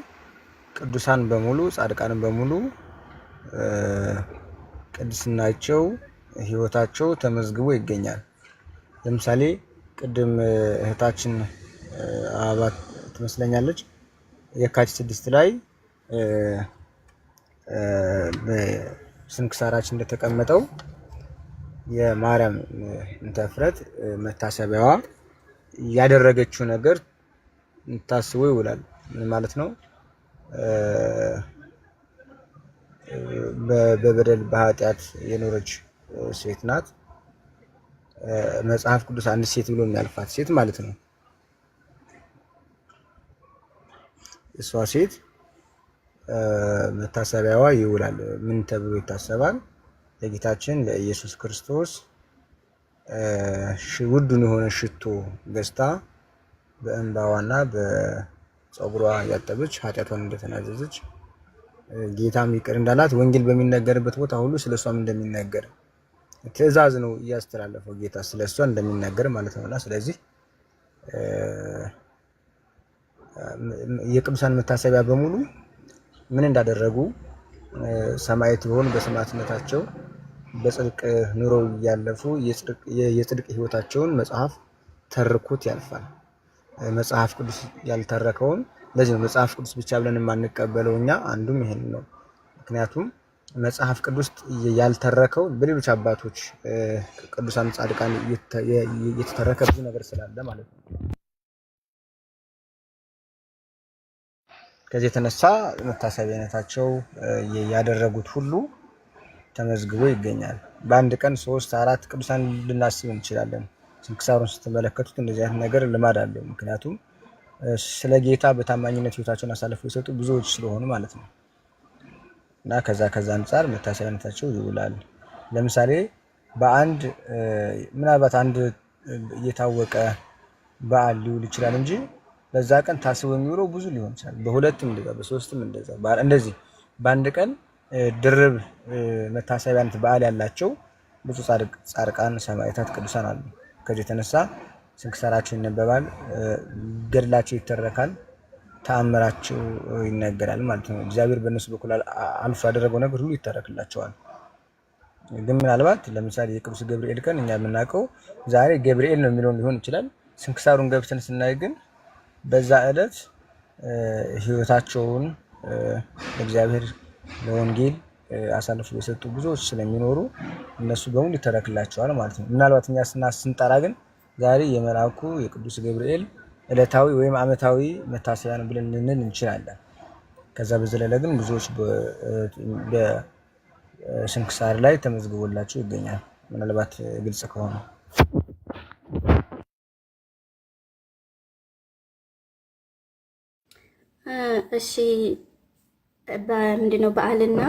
ቅዱሳን በሙሉ ጻድቃን በሙሉ ቅድስናቸው ሕይወታቸው ተመዝግቦ ይገኛል። ለምሳሌ ቅድም እህታችን አባት ትመስለኛለች የካቲት 6 ላይ በስንክሳራችን እንደተቀመጠው የማርያም እንተ ዕፍረት መታሰቢያዋ ያደረገችው ነገር ታስቦ ይውላል። ምን ማለት ነው? በበደል በኃጢአት የኖረች ሴት ናት። መጽሐፍ ቅዱስ አንድ ሴት ብሎ የሚያልፋት ሴት ማለት ነው። እሷ ሴት መታሰቢያዋ ይውላል። ምን ተብሎ ይታሰባል? ለጌታችን ለኢየሱስ ክርስቶስ ውዱን የሆነ ሽቶ ገዝታ በእንባዋና በፀጉሯ ያጠበች ኃጢአቷን እንደተናዘዘች ጌታም ይቅር እንዳላት ወንጌል በሚነገርበት ቦታ ሁሉ ስለሷም እንደሚነገር ትእዛዝ ነው እያስተላለፈው ጌታ ስለሷ እንደሚነገር ማለት ነውና ስለዚህ የቅዱሳን መታሰቢያ በሙሉ ምን እንዳደረጉ ሰማዕት ቢሆኑ በሰማዕትነታቸው በጽድቅ ኑሮ ያለፉ የጽድቅ ህይወታቸውን መጽሐፍ ተርኩት ያልፋል። መጽሐፍ ቅዱስ ያልተረከውን ለዚህ ነው መጽሐፍ ቅዱስ ብቻ ብለን የማንቀበለው እኛ አንዱም ይሄን ነው። ምክንያቱም መጽሐፍ ቅዱስ ያልተረከው በሌሎች አባቶች ቅዱሳን ጻድቃን የተተረከ ብዙ ነገር ስላለ ማለት ነው። ከዚህ የተነሳ መታሰቢያነታቸው ያደረጉት ሁሉ ተመዝግቦ ይገኛል። በአንድ ቀን 3-4 ቅዱሳን ልናስብ እንችላለን። ስንክሳሩን ስትመለከቱት እንደዚህ አይነት ነገር ልማድ አለው። ምክንያቱም ስለ ጌታ በታማኝነት ህይወታቸውን አሳልፈው የሰጡ ብዙዎች ስለሆኑ ማለት ነው። እና ከዛ አንጻር መታሰቢያነታቸው ይውላል። ለምሳሌ በአንድ ምናልባት አንድ እየታወቀ በዓል ሊውል ይችላል እንጂ በዛ ቀን ታስቦ የሚውለው ብዙ ሊሆን ይችላል። በሁለትም እንደዛ በሶስትም እንደዛ እንደዚህ በአንድ ቀን ድርብ መታሰቢያነት በዓል ያላቸው ብዙ ጻድቃን፣ ሰማዕታት፣ ቅዱሳን አሉ። ከዚህ የተነሳ ስንክሳራቸው ይነበባል፣ ገድላቸው ይተረካል፣ ተአምራቸው ይነገራል ማለት ነው። እግዚአብሔር በእነሱ በኩል አልፎ ያደረገው ነገር ሁሉ ይተረክላቸዋል። ግን ምናልባት ለምሳሌ የቅዱስ ገብርኤል ቀን እኛ የምናውቀው ዛሬ ገብርኤል ነው የሚለውን ሊሆን ይችላል። ስንክሳሩን ገብተን ስናይ ግን በዛ ዕለት ህይወታቸውን ለእግዚአብሔር ለወንጌል አሳልፎ የሰጡ ብዙዎች ስለሚኖሩ እነሱ በሙሉ ይተረክላቸዋል ማለት ነው። ምናልባት እኛ ስንጠራ ግን ዛሬ የመልአኩ የቅዱስ ገብርኤል ዕለታዊ ወይም ዓመታዊ መታሰቢያ ነው ብለን ልንል እንችላለን። ከዛ በዘለለ ግን ብዙዎች በስንክሳር ላይ ተመዝግቦላቸው ይገኛል። ምናልባት ግልጽ ከሆነ እሺ። ምንድነው በዓልና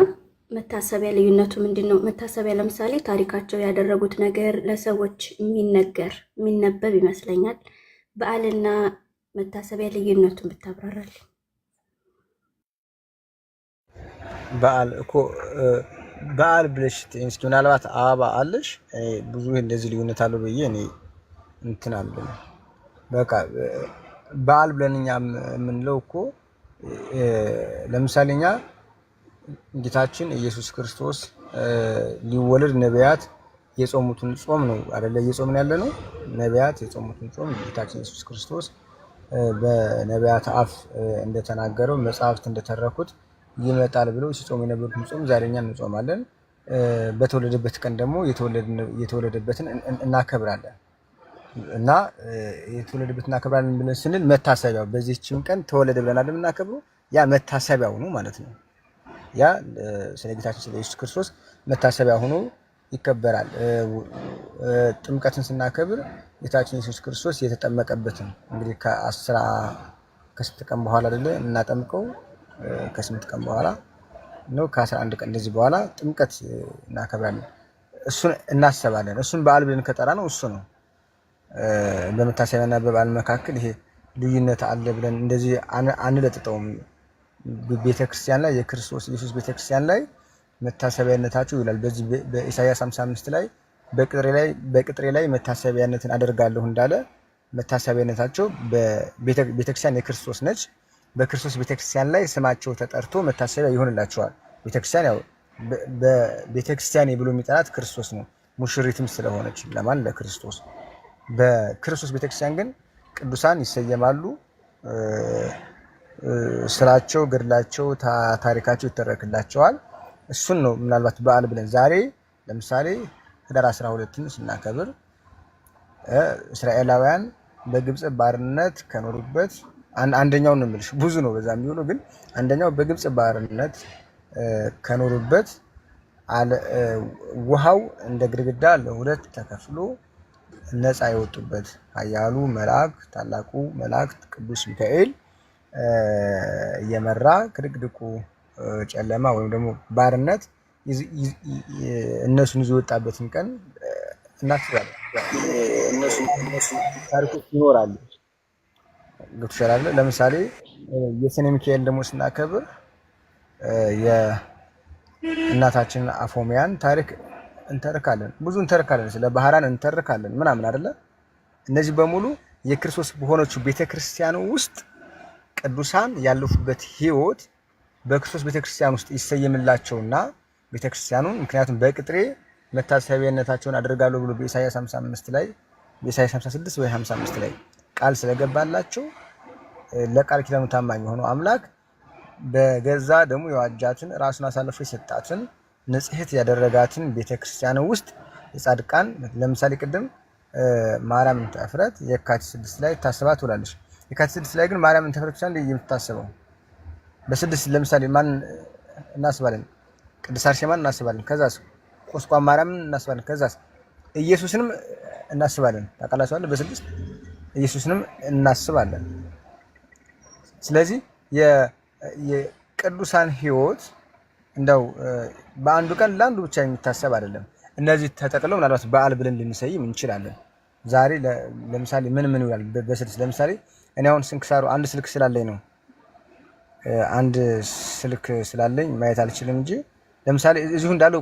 መታሰቢያ ልዩነቱ ምንድነው? መታሰቢያ ለምሳሌ ታሪካቸው ያደረጉት ነገር ለሰዎች የሚነበብ ይመስለኛል። በዓልና መታሰቢያ ልዩነቱን ብታብራራል። በዓል እኮ በዓል ብለሽ እስኪ ምናልባት አበባ አለሽ ብዙ እንደዚህ ልዩነት አለው ብዬ እኔ እንትን አለው። በቃ በዓል ብለን እኛ የምንለው እኮ ለምሳሌ እኛ ጌታችን ኢየሱስ ክርስቶስ ሊወለድ ነቢያት የጾሙትን ጾም ነው አይደለ? እየጾምን ያለ ነው። ነቢያት የጾሙትን ጾም ጌታችን ኢየሱስ ክርስቶስ በነቢያት አፍ እንደተናገረው መጽሐፍት እንደተረኩት ይመጣል ብለው ሲጾሙ የነበሩትን ጾም ዛሬ እኛ እንጾማለን። በተወለደበት ቀን ደግሞ የተወለደበትን እናከብራለን። እና የተወለደበትን እናከብራለን ብለን ስንል መታሰቢያው በዚህችን ቀን ተወለደ ብለን የምናከብረው ያ መታሰቢያው ነው ማለት ነው። ያ ስለ ጌታችን ስለ ኢየሱስ ክርስቶስ መታሰቢያ ሆኖ ይከበራል። ጥምቀትን ስናከብር ጌታችን ኢየሱስ ክርስቶስ የተጠመቀበትን እንግዲህ ከስንት ቀን በኋላ አይደለ እናጠምቀው? ከ8 ቀን በኋላ ነው፣ ከ11 ቀን እንደዚህ በኋላ ጥምቀት እናከብራለን። እሱን እናስባለን። እሱን በዓል ብለን ከጠራ ነው እሱ ነው። በመታሰቢያና በበዓል መካከል ይሄ ልዩነት አለ ብለን እንደዚህ አንለጥጠውም። ቤተክርስቲያን ላይ የክርስቶስ ኢየሱስ ቤተክርስቲያን ላይ መታሰቢያነታቸው ይላል። በዚህ በኢሳይያስ 55 ላይ በቅጥሬ ላይ መታሰቢያነትን አደርጋለሁ እንዳለ መታሰቢያነታቸው በቤተክርስቲያን የክርስቶስ ነች። በክርስቶስ ቤተክርስቲያን ላይ ስማቸው ተጠርቶ መታሰቢያ ይሆንላቸዋል። ቤተክርስቲያን ያው በቤተክርስቲያን ብሎ የሚጠራት ክርስቶስ ነው፣ ሙሽሪትም ስለሆነች ለማን ለክርስቶስ። በክርስቶስ ቤተክርስቲያን ግን ቅዱሳን ይሰየማሉ። ስራቸው፣ ገድላቸው፣ ታሪካቸው ይተረክላቸዋል። እሱን ነው ምናልባት በዓል ብለን ዛሬ ለምሳሌ ህዳር 12ን ስናከብር እስራኤላውያን በግብፅ ባርነት ከኖሩበት አንደኛው ነው የምልሽ፣ ብዙ ነው በዛ የሚሆነው፣ ግን አንደኛው በግብፅ ባርነት ከኖሩበት ውሃው እንደ ግድግዳ ለሁለት ተከፍሎ ነፃ የወጡበት ኃያሉ መልአክ ታላቁ መልአክ ቅዱስ ሚካኤል እየመራ ከድቅድቁ ጨለማ ወይም ደግሞ ባርነት እነሱን ይዞ የወጣበትን ቀን እናስባለን። እነሱ ታሪኮች ይኖራሉ። ገብቶሻል። ለምሳሌ የሰኔ ሚካኤል ደግሞ ስናከብር የእናታችንን አፎሚያን ታሪክ እንተርካለን፣ ብዙ እንተርካለን፣ ስለ ባህራን እንተርካለን ምናምን አይደለ? እነዚህ በሙሉ የክርስቶስ በሆነችው ቤተክርስቲያን ውስጥ ቅዱሳን ያለፉበት ህይወት በክርስቶስ ቤተክርስቲያን ውስጥ ይሰየምላቸውና ቤተክርስቲያኑን ምክንያቱም በቅጥሬ መታሰቢያነታቸውን አደርጋለሁ ብሎ በኢሳይያስ 55 ላይ በኢሳይያስ 56 ወይ 55 ላይ ቃል ስለገባላቸው ለቃል ኪዳኑ ታማኝ የሆነው አምላክ በገዛ ደግሞ የዋጃትን ራሱን አሳልፎ የሰጣትን ንጽሕት ያደረጋትን ቤተክርስቲያን ውስጥ የጻድቃን ለምሳሌ ቅድም ማርያም እንተ ዕፍረት የካቲት 6 ላይ ታስባ ትውላለች። የካቲት 6 ላይ ግን ማርያም እንተ ዕፍረት ብቻ እንደ የምትታሰበው በስድስት ለምሳሌ ማን እናስባለን? ቅድስት አርሴማን እናስባለን። ከዛስ ቁስቋም ማርያምን እናስባለን። ከዛስ ኢየሱስንም እናስባለን። ታውቃላችኋል። በስድስት ኢየሱስንም እናስባለን። ስለዚህ የቅዱሳን ህይወት እንደው በአንዱ ቀን ለአንዱ ብቻ የሚታሰብ አይደለም። እነዚህ ተጠቅለው ምናልባት በዓል ብለን ልንሰይም እንችላለን። ዛሬ ለምሳሌ ምን ይውላል? በስድስት ለምሳሌ እኔ አሁን ስንክሳሩ አንድ ስልክ ስላለኝ ነው አንድ ስልክ ስላለኝ ማየት አልችልም እንጂ ለምሳሌ እዚሁ እንዳለው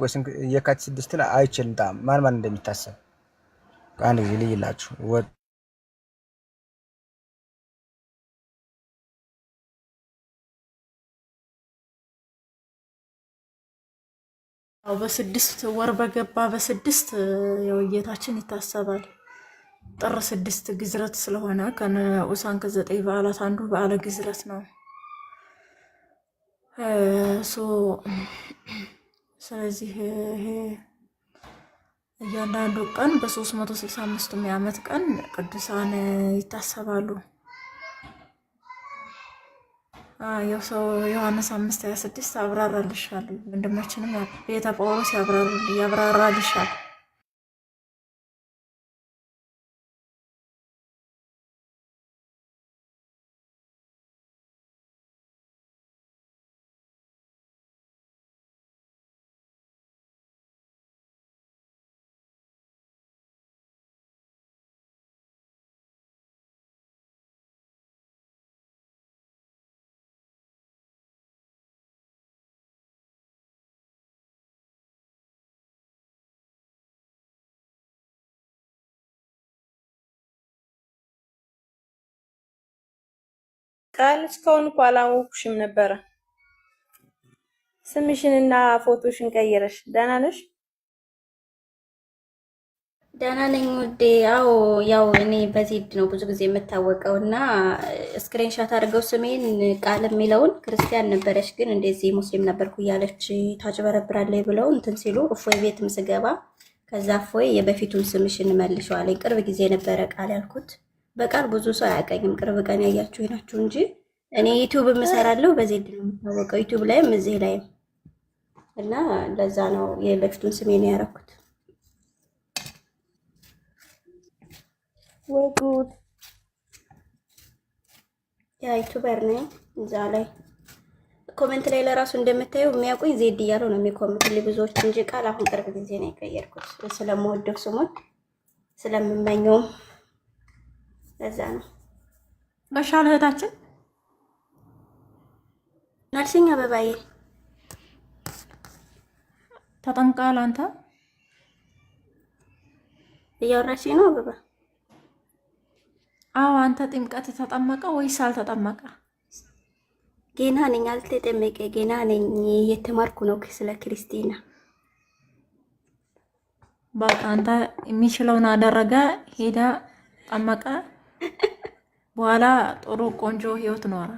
የካቲት 6ን አይችልም ማን እንደሚታሰብ አንድ ጊዜ ልይላችሁ። በስድስት ወር በገባ በስድስት ያው ጌታችን ይታሰባል። ጥር 6 ግዝረት ስለሆነ ከንዑሳን ከ9 በዓላት አንዱ በዓለ ግዝረት ነው። ስለዚህ ይሄ እያንዳንዱ ቀን በ365 የዓመት ቀን ቅዱሳን ይታሰባሉ። ያው ሰው ዮሐንስ 5:26 አብራራልሻል። ወንድማችንም ቤተ ጳውሎስ ያብራራልሻል። ቃል እስካሁን እኮ አላወኩሽም ነበረ። ስምሽንና ፎቶሽን ቀይረሽ ደህና ነሽ? ደህና ነኝ ውዴ። ያው እኔ በዜድ ነው ብዙ ጊዜ የምታወቀው እና ስክሪንሻት አድርገው ስሜን ቃል የሚለውን ክርስቲያን ነበረች ግን እንደዚህ ሙስሊም ነበርኩ እያለች ታጭበረብራለች ብለው እንትን ሲሉ እፎይ ቤትም ስገባ ከዛ እፎይ የበፊቱን ስምሽን መልሸዋለኝ። ቅርብ ጊዜ ነበረ ቃል ያልኩት። በቃል ብዙ ሰው አያውቀኝም። ቅርብ ቀን ያያችሁ ናችሁ እንጂ እኔ ዩቲዩብ የምሰራለሁ በዜድ ነው የምታወቀው። ዩቲዩብ ላይም እዚህ ላይም እና ለዛ ነው የበፊቱን ስሜን ያደረኩት። ወጉድ ያ ዩቲዩበር ነኝ። እዛ ላይ ኮሜንት ላይ ለራሱ እንደምታዩ የሚያውቁኝ ዜድ እያሉ ነው የሚኮምቱልኝ ብዙዎች እንጂ ቃል አሁን ቅርብ ጊዜ ነው የቀየርኩት። ስለምወደው ስሙን ስለምመኘው ለዛ ነው። ጋሻል እህታችን ናልሽኝ አበባዬ ተጠምቃል። አንተ እያወራሽ ነው አበባ? አዎ አንተ ጥምቀት ተጠመቀ ወይስ አልተጠመቀ? ገና ነኝ፣ አልተጠመቀ ገና ነኝ። እየተማርኩ ነው ስለ ክርስቲና። በቃ አንተ የሚችለውን አደረገ፣ ሄዳ ጠመቀ፣ በኋላ ጥሩ ቆንጆ ህይወት ኖረ።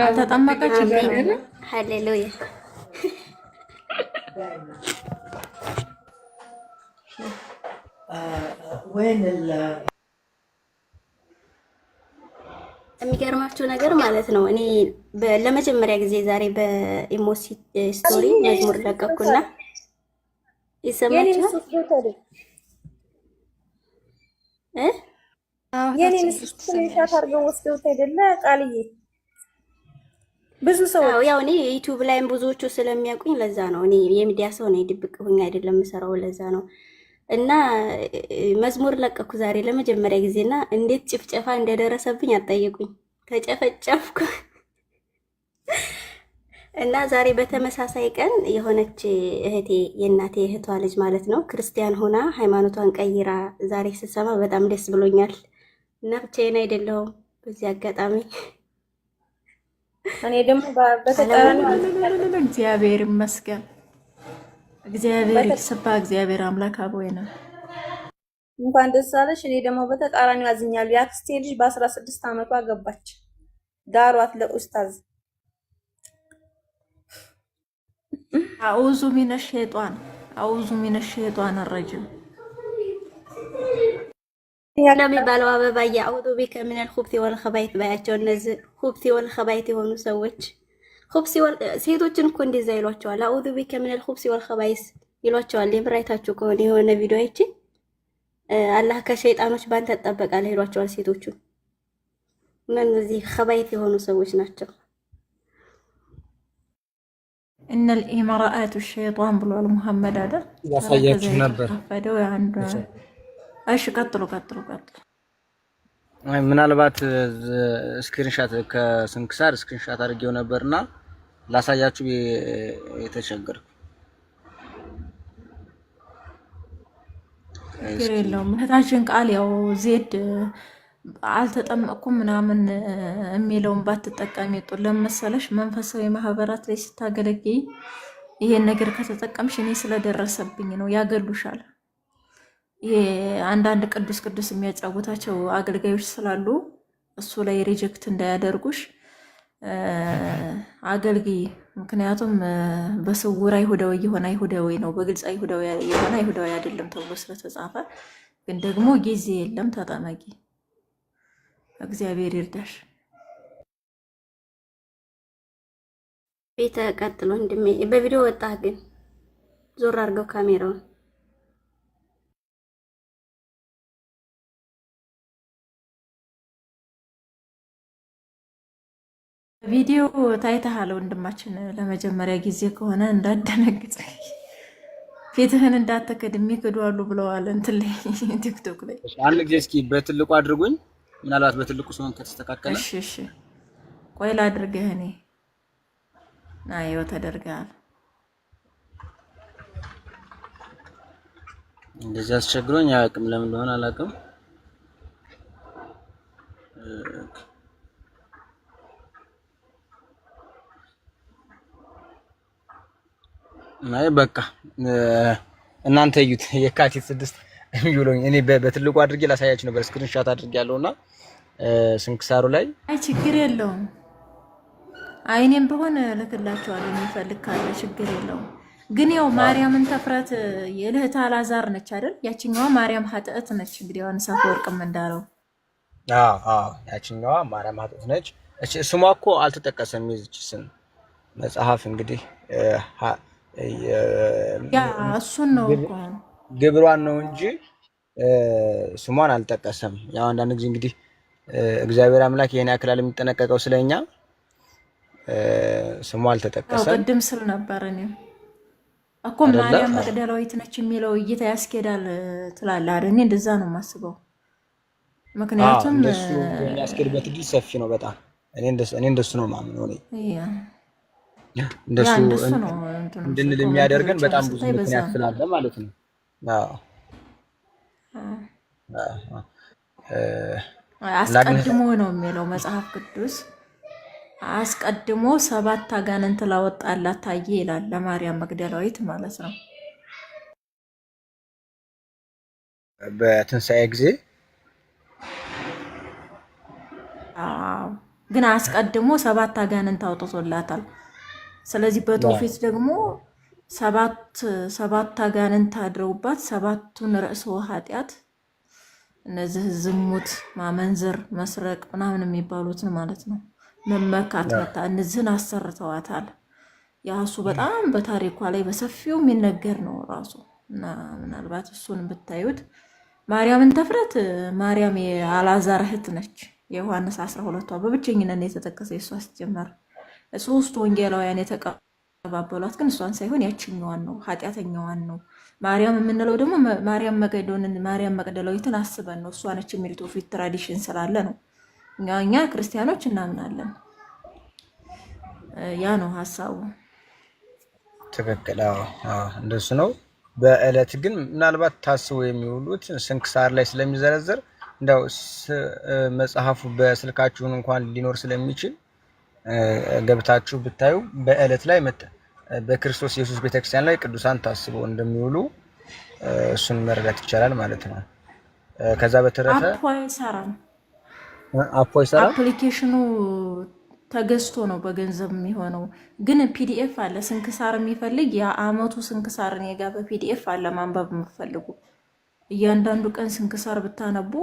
አልተጠመቀች ግን ሃሌሉያ የሚገርማችሁ ነገር ማለት ነው እኔ ለመጀመሪያ ጊዜ ዛሬ በኢሞሲ ስቶሪ መዝሙር ለቀኩና ይሰማችኋል። እ የኔን ስክሪንሻት አድርገው ወስደውት አይደለ ቃልዬ? ብዙ ሰዎች ያው እኔ ዩቲዩብ ላይም ብዙዎቹ ስለሚያውቁኝ ለዛ ነው። እኔ የሚዲያ ሰው ነኝ፣ ድብቅ ሆኜ አይደለም የምሰራው፣ ለዛ ነው። እና መዝሙር ለቀኩ ዛሬ ለመጀመሪያ ጊዜና እንዴት ጭፍጨፋ እንደደረሰብኝ አጠይቁኝ። ተጨፈጨፍኩ። እና ዛሬ በተመሳሳይ ቀን የሆነች እህቴ የእናቴ እህቷ ልጅ ማለት ነው ክርስቲያን ሆና ሃይማኖቷን ቀይራ ዛሬ ስትሰማ በጣም ደስ ብሎኛል። እና ብቻዬን አይደለሁም በዚህ አጋጣሚ። እኔ ደግሞ በተቃራኒ እግዚአብሔር ይመስገን፣ እግዚአብሔር ይስባ፣ እግዚአብሔር አምላክ አቦይ ነው። እንኳን ደስ አለሽ። እኔ ደግሞ በተቃራኒው አዝኛለሁ። የአክስቴ ልጅ በ16 ዓመቷ ገባች፣ ዳሯት ለኡስታዝ። አውዙ ሚነ ሸይጣን አውዙ ሚነ ሸይጣን ረጅም እንደሚባለው አበባዬ አውዱ ቢከ ሚነል ኹብቲ ወል ኸባይት ባያቸው። እነዚህ ኹብቲ ወል ኸባይት የሆኑ ሰዎች ሴቶችን እኮ እንደዛ ይሏቸዋል። አውዱ ቢከ ሚነል ኹብቲ ወል ኸባይት ይሏቸዋል። የምራይታችሁ ከሆነ የሆነ ቪዲዮ አይቼ አላህ ከሸይጣኖች ባንተ ተጠበቃለህ ይሏቸዋል ሴቶቹን። እነዚህ ኸባይት የሆኑ ሰዎች ናቸው። እነል ኢምራአቱ ሸይጣን ብሏል ሙሐመድ አይደል? ያሳያችሁ ነበር። እሺ ቀጥሉ። ምናልባት ስክሪንሻት ከስንክሳር ስክሪንሻት አድርጌው ነበርና ላሳያችሁ የተቸገርኩ። ችግር የለውም። እህታችን ቃል ያው ዜድ አልተጠመቅኩም ምናምን የሚለውን ባትጠቀሚ ጥሩ ለመሰለሽ። መንፈሳዊ ማህበራት ላይ ስታገለግይ ይሄን ነገር ከተጠቀምሽ እኔ ስለደረሰብኝ ነው፣ ያገሉሻል። ይሄ አንዳንድ ቅዱስ የሚያጫውታቸው አገልጋዮች ስላሉ እሱ ላይ ሪጀክት እንዳያደርጉሽ አገልግይ። ምክንያቱም በስውር አይሁዳዊ የሆነ አይሁዳዊ ነው፣ በግልጽ አይሁዳዊ የሆነ አይሁዳዊ አይደለም ተብሎ ስለተጻፈ፣ ግን ደግሞ ጊዜ የለም፣ ተጠመቂ። እግዚአብሔር ይርዳሽ። ቤተ ቀጥሎ እንደሚ በቪዲዮ ወጣ፣ ግን ዞር አድርገው ካሜራውን። ቪዲዮ ታይተሃል ወንድማችን። ለመጀመሪያ ጊዜ ከሆነ እንዳደነግጥ፣ ፊትህን እንዳትከድ የሚክዱ አሉ ብለዋል እንትን ላይ ቲክቶክ ላይ። አንድ ጊዜ እስኪ በትልቁ አድርጉኝ፣ ምናልባት በትልቁ ሲሆን ከተስተካከለ። እሺ ቆይ ላድርግህ። እኔ ናየው ተደርጋል። እንደዚህ አስቸግሮኝ አያውቅም። ለምን እንደሆነ አላውቅም። ናይ በቃ እናንተ እዩት። የካቲት 6 የሚውለኝ እኔ በትልቁ አድርጌ ላሳያችሁ ነበር፣ ስክሪንሻት አድርጌ ያለውና ስንክሳሩ ላይ። አይ ችግር የለውም። አይኔም በሆነ ልክላቸዋለሁ የሚፈልግ ካለ ችግር የለውም። ግን ያው ማርያምን ተፍረት የልህት አላዛር ነች አይደል? ያችኛዋ ማርያም ሀጥእት ነች። እንግዲህ ዮሐንስ አፈወርቅም እንዳለው ያችኛዋ ማርያም ሀጥእት ነች። ስሟ እኮ አልተጠቀሰም። የዚች ስም መጽሐፍ እንግዲህ እሱን ነው እኮ ግብሯን ነው እንጂ ስሟን አልጠቀሰም። ያው አንዳንድ ጊዜ እንግዲህ እግዚአብሔር አምላክ ይሄን ያክላል የሚጠነቀቀው ስለኛ ስሟ አልተጠቀሰም። ቅድም ስል ነበር እኔ እኮ ማርያም መቅደላዊት ነች የሚለው እይታ ያስኬዳል ትላለህ አይደል? እኔ እንደዛ ነው የማስበው። ምክንያቱም እንደሱ የሚያስኬድበት እድል ሰፊ ነው በጣም። እኔ እንደሱ ነው የማምነው። እንደሱ እንድንል የሚያደርገን በጣም ብዙ ምክንያት ስላለ ማለት ነው። አስቀድሞ ነው የሚለው መጽሐፍ ቅዱስ። አስቀድሞ 7 አጋንንት ላወጣላት ታየ ይላል፣ ለማርያም መግደላዊት ማለት ነው። በትንሣኤ ጊዜ ግን አስቀድሞ 7 አጋንንት አውጥቶላታል። ስለዚህ በትውፊት ደግሞ 7 አጋንንት አድረውባት 7ቱን ርዕሰ ኃጢአት፣ እነዚህ ዝሙት፣ ማመንዘር፣ መስረቅ ምናምን የሚባሉትን ማለት ነው፣ መመካት መታ እነዚህን አሰርተዋታል። ያሱ በጣም በታሪኳ ላይ በሰፊው የሚነገር ነው ራሱ። እና ምናልባት እሱን ብታዩት ማርያምን ተፍረት ማርያም የአልዓዛር እህት ነች። የዮሐንስ 12ቷ በብቸኝነት ነው የተጠቀሰ። የእሷ ሲጀመር ሶስት ወንጌላውያን የተቀባበሏት ግን እሷን ሳይሆን ያችኛዋን ነው፣ ኃጢአተኛዋን ነው። ማርያም የምንለው ደግሞ ማርያም መቅደላዊትን አስበን ነው። እሷ ነች የሚል ትውፊት ትራዲሽን ስላለ ነው። እኛ ክርስቲያኖች እናምናለን። ያ ነው ሀሳቡ። ትክክል። እንደሱ ነው። በዕለት ግን ምናልባት ታስቦ የሚውሉት ስንክሳር ላይ ስለሚዘረዘር እንደው መጽሐፉ በስልካችሁን እንኳን ሊኖር ስለሚችል ገብታችሁ ብታዩ በዕለት ላይ በክርስቶስ ኢየሱስ ቤተክርስቲያን ላይ ቅዱሳን ታስበው እንደሚውሉ እሱን መረዳት ይቻላል ማለት ነው። ከዛ በተረፈ አፖ ይሰራል። አፕሊኬሽኑ ተገዝቶ ነው በገንዘብ የሚሆነው። ግን ፒዲኤፍ አለ ስንክሳር የሚፈልግ የአመቱ ስንክሳር እኔ ጋ በፒዲኤፍ አለ። ማንበብ የምፈልጉ እያንዳንዱ ቀን ስንክሳር ብታነቡ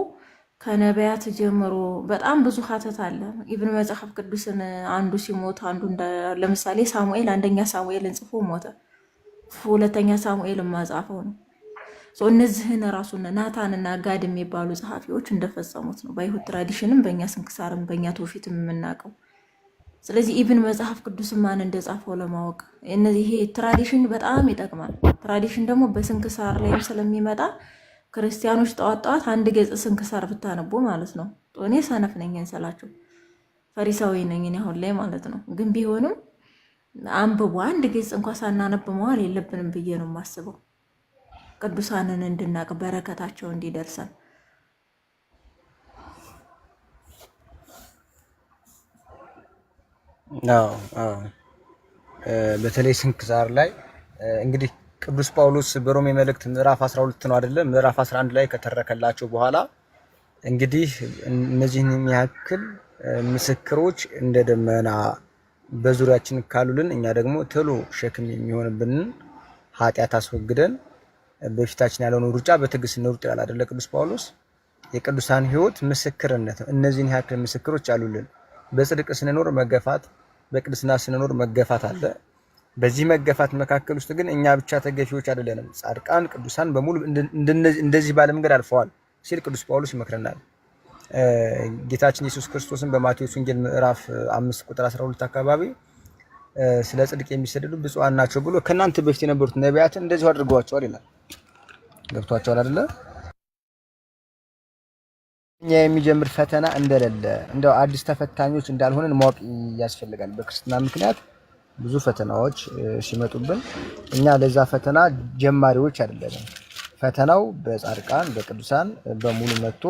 ከነቢያት ጀምሮ በጣም ብዙ ሀተት አለ። ኢብን መጽሐፍ ቅዱስን አንዱ ሲሞት አንዱ ለምሳሌ ሳሙኤል አንደኛ ሳሙኤልን ጽፎ ሞተ፣ ሁለተኛ ሳሙኤል ማጻፈው ነው። እነዚህን ራሱን ናታንና ጋድ የሚባሉ ጸሐፊዎች እንደፈጸሙት ነው በይሁድ ትራዲሽንም በእኛ ስንክሳርም በእኛ ትውፊትም የምናውቀው። ስለዚህ ኢብን መጽሐፍ ቅዱስ ማን እንደጻፈው ለማወቅ ይሄ ትራዲሽን በጣም ይጠቅማል። ትራዲሽን ደግሞ በስንክሳር ላይም ስለሚመጣ ክርስቲያኖች ጠዋት ጠዋት አንድ ገጽ ስንክሳር ብታነቡ ማለት ነው። እኔ ሰነፍ ነኝ እንሰላችሁ ፈሪሳዊ ነኝ እኔ አሁን ላይ ማለት ነው። ግን ቢሆንም አንብቡ። አንድ ገጽ እንኳን ሳናነብ መዋል የለብንም ብዬ ነው የማስበው። ቅዱሳንን እንድናቅ በረከታቸው እንዲደርሰን። በተለይ ስንክሳር ላይ እንግዲህ ቅዱስ ጳውሎስ በሮሜ መልእክት ምዕራፍ 12 ነው አይደለም፣ ምዕራፍ 11 ላይ ከተረከላቸው በኋላ እንግዲህ እነዚህን የሚያክል ምስክሮች እንደ ደመና በዙሪያችን ካሉልን እኛ ደግሞ ቶሎ ሸክም የሚሆንብንን ኃጢአት አስወግደን በፊታችን ያለውን ሩጫ በትዕግስት እንሩጥ ይላል አይደለ ቅዱስ ጳውሎስ። የቅዱሳን ሕይወት ምስክርነት ነው። እነዚህን ያክል ምስክሮች አሉልን። በጽድቅ ስንኖር መገፋት፣ በቅድስና ስንኖር መገፋት አለ። በዚህ መገፋት መካከል ውስጥ ግን እኛ ብቻ ተገፊዎች አይደለንም። ጻድቃን ቅዱሳን በሙሉ እንደዚህ ባለ መንገድ አልፈዋል ሲል ቅዱስ ጳውሎስ ይመክረናል። ጌታችን ኢየሱስ ክርስቶስን በማቴዎስ ወንጌል ምዕራፍ 5 ቁጥር 12 አካባቢ ስለ ጽድቅ የሚሰደዱ ብፁዓን ናቸው ብሎ ከእናንተ በፊት የነበሩት ነቢያትን እንደዚሁ አድርገዋቸዋል ይላል። ገብቷቸዋል አይደለ? እኛ የሚጀምር ፈተና እንደሌለ እንደው አዲስ ተፈታኞች እንዳልሆነን ማወቅ ያስፈልጋል። በክርስትና ምክንያት ብዙ ፈተናዎች ሲመጡብን እኛ ለዛ ፈተና ጀማሪዎች አይደለንም። ፈተናው በጻድቃን በቅዱሳን በሙሉ መጥቶ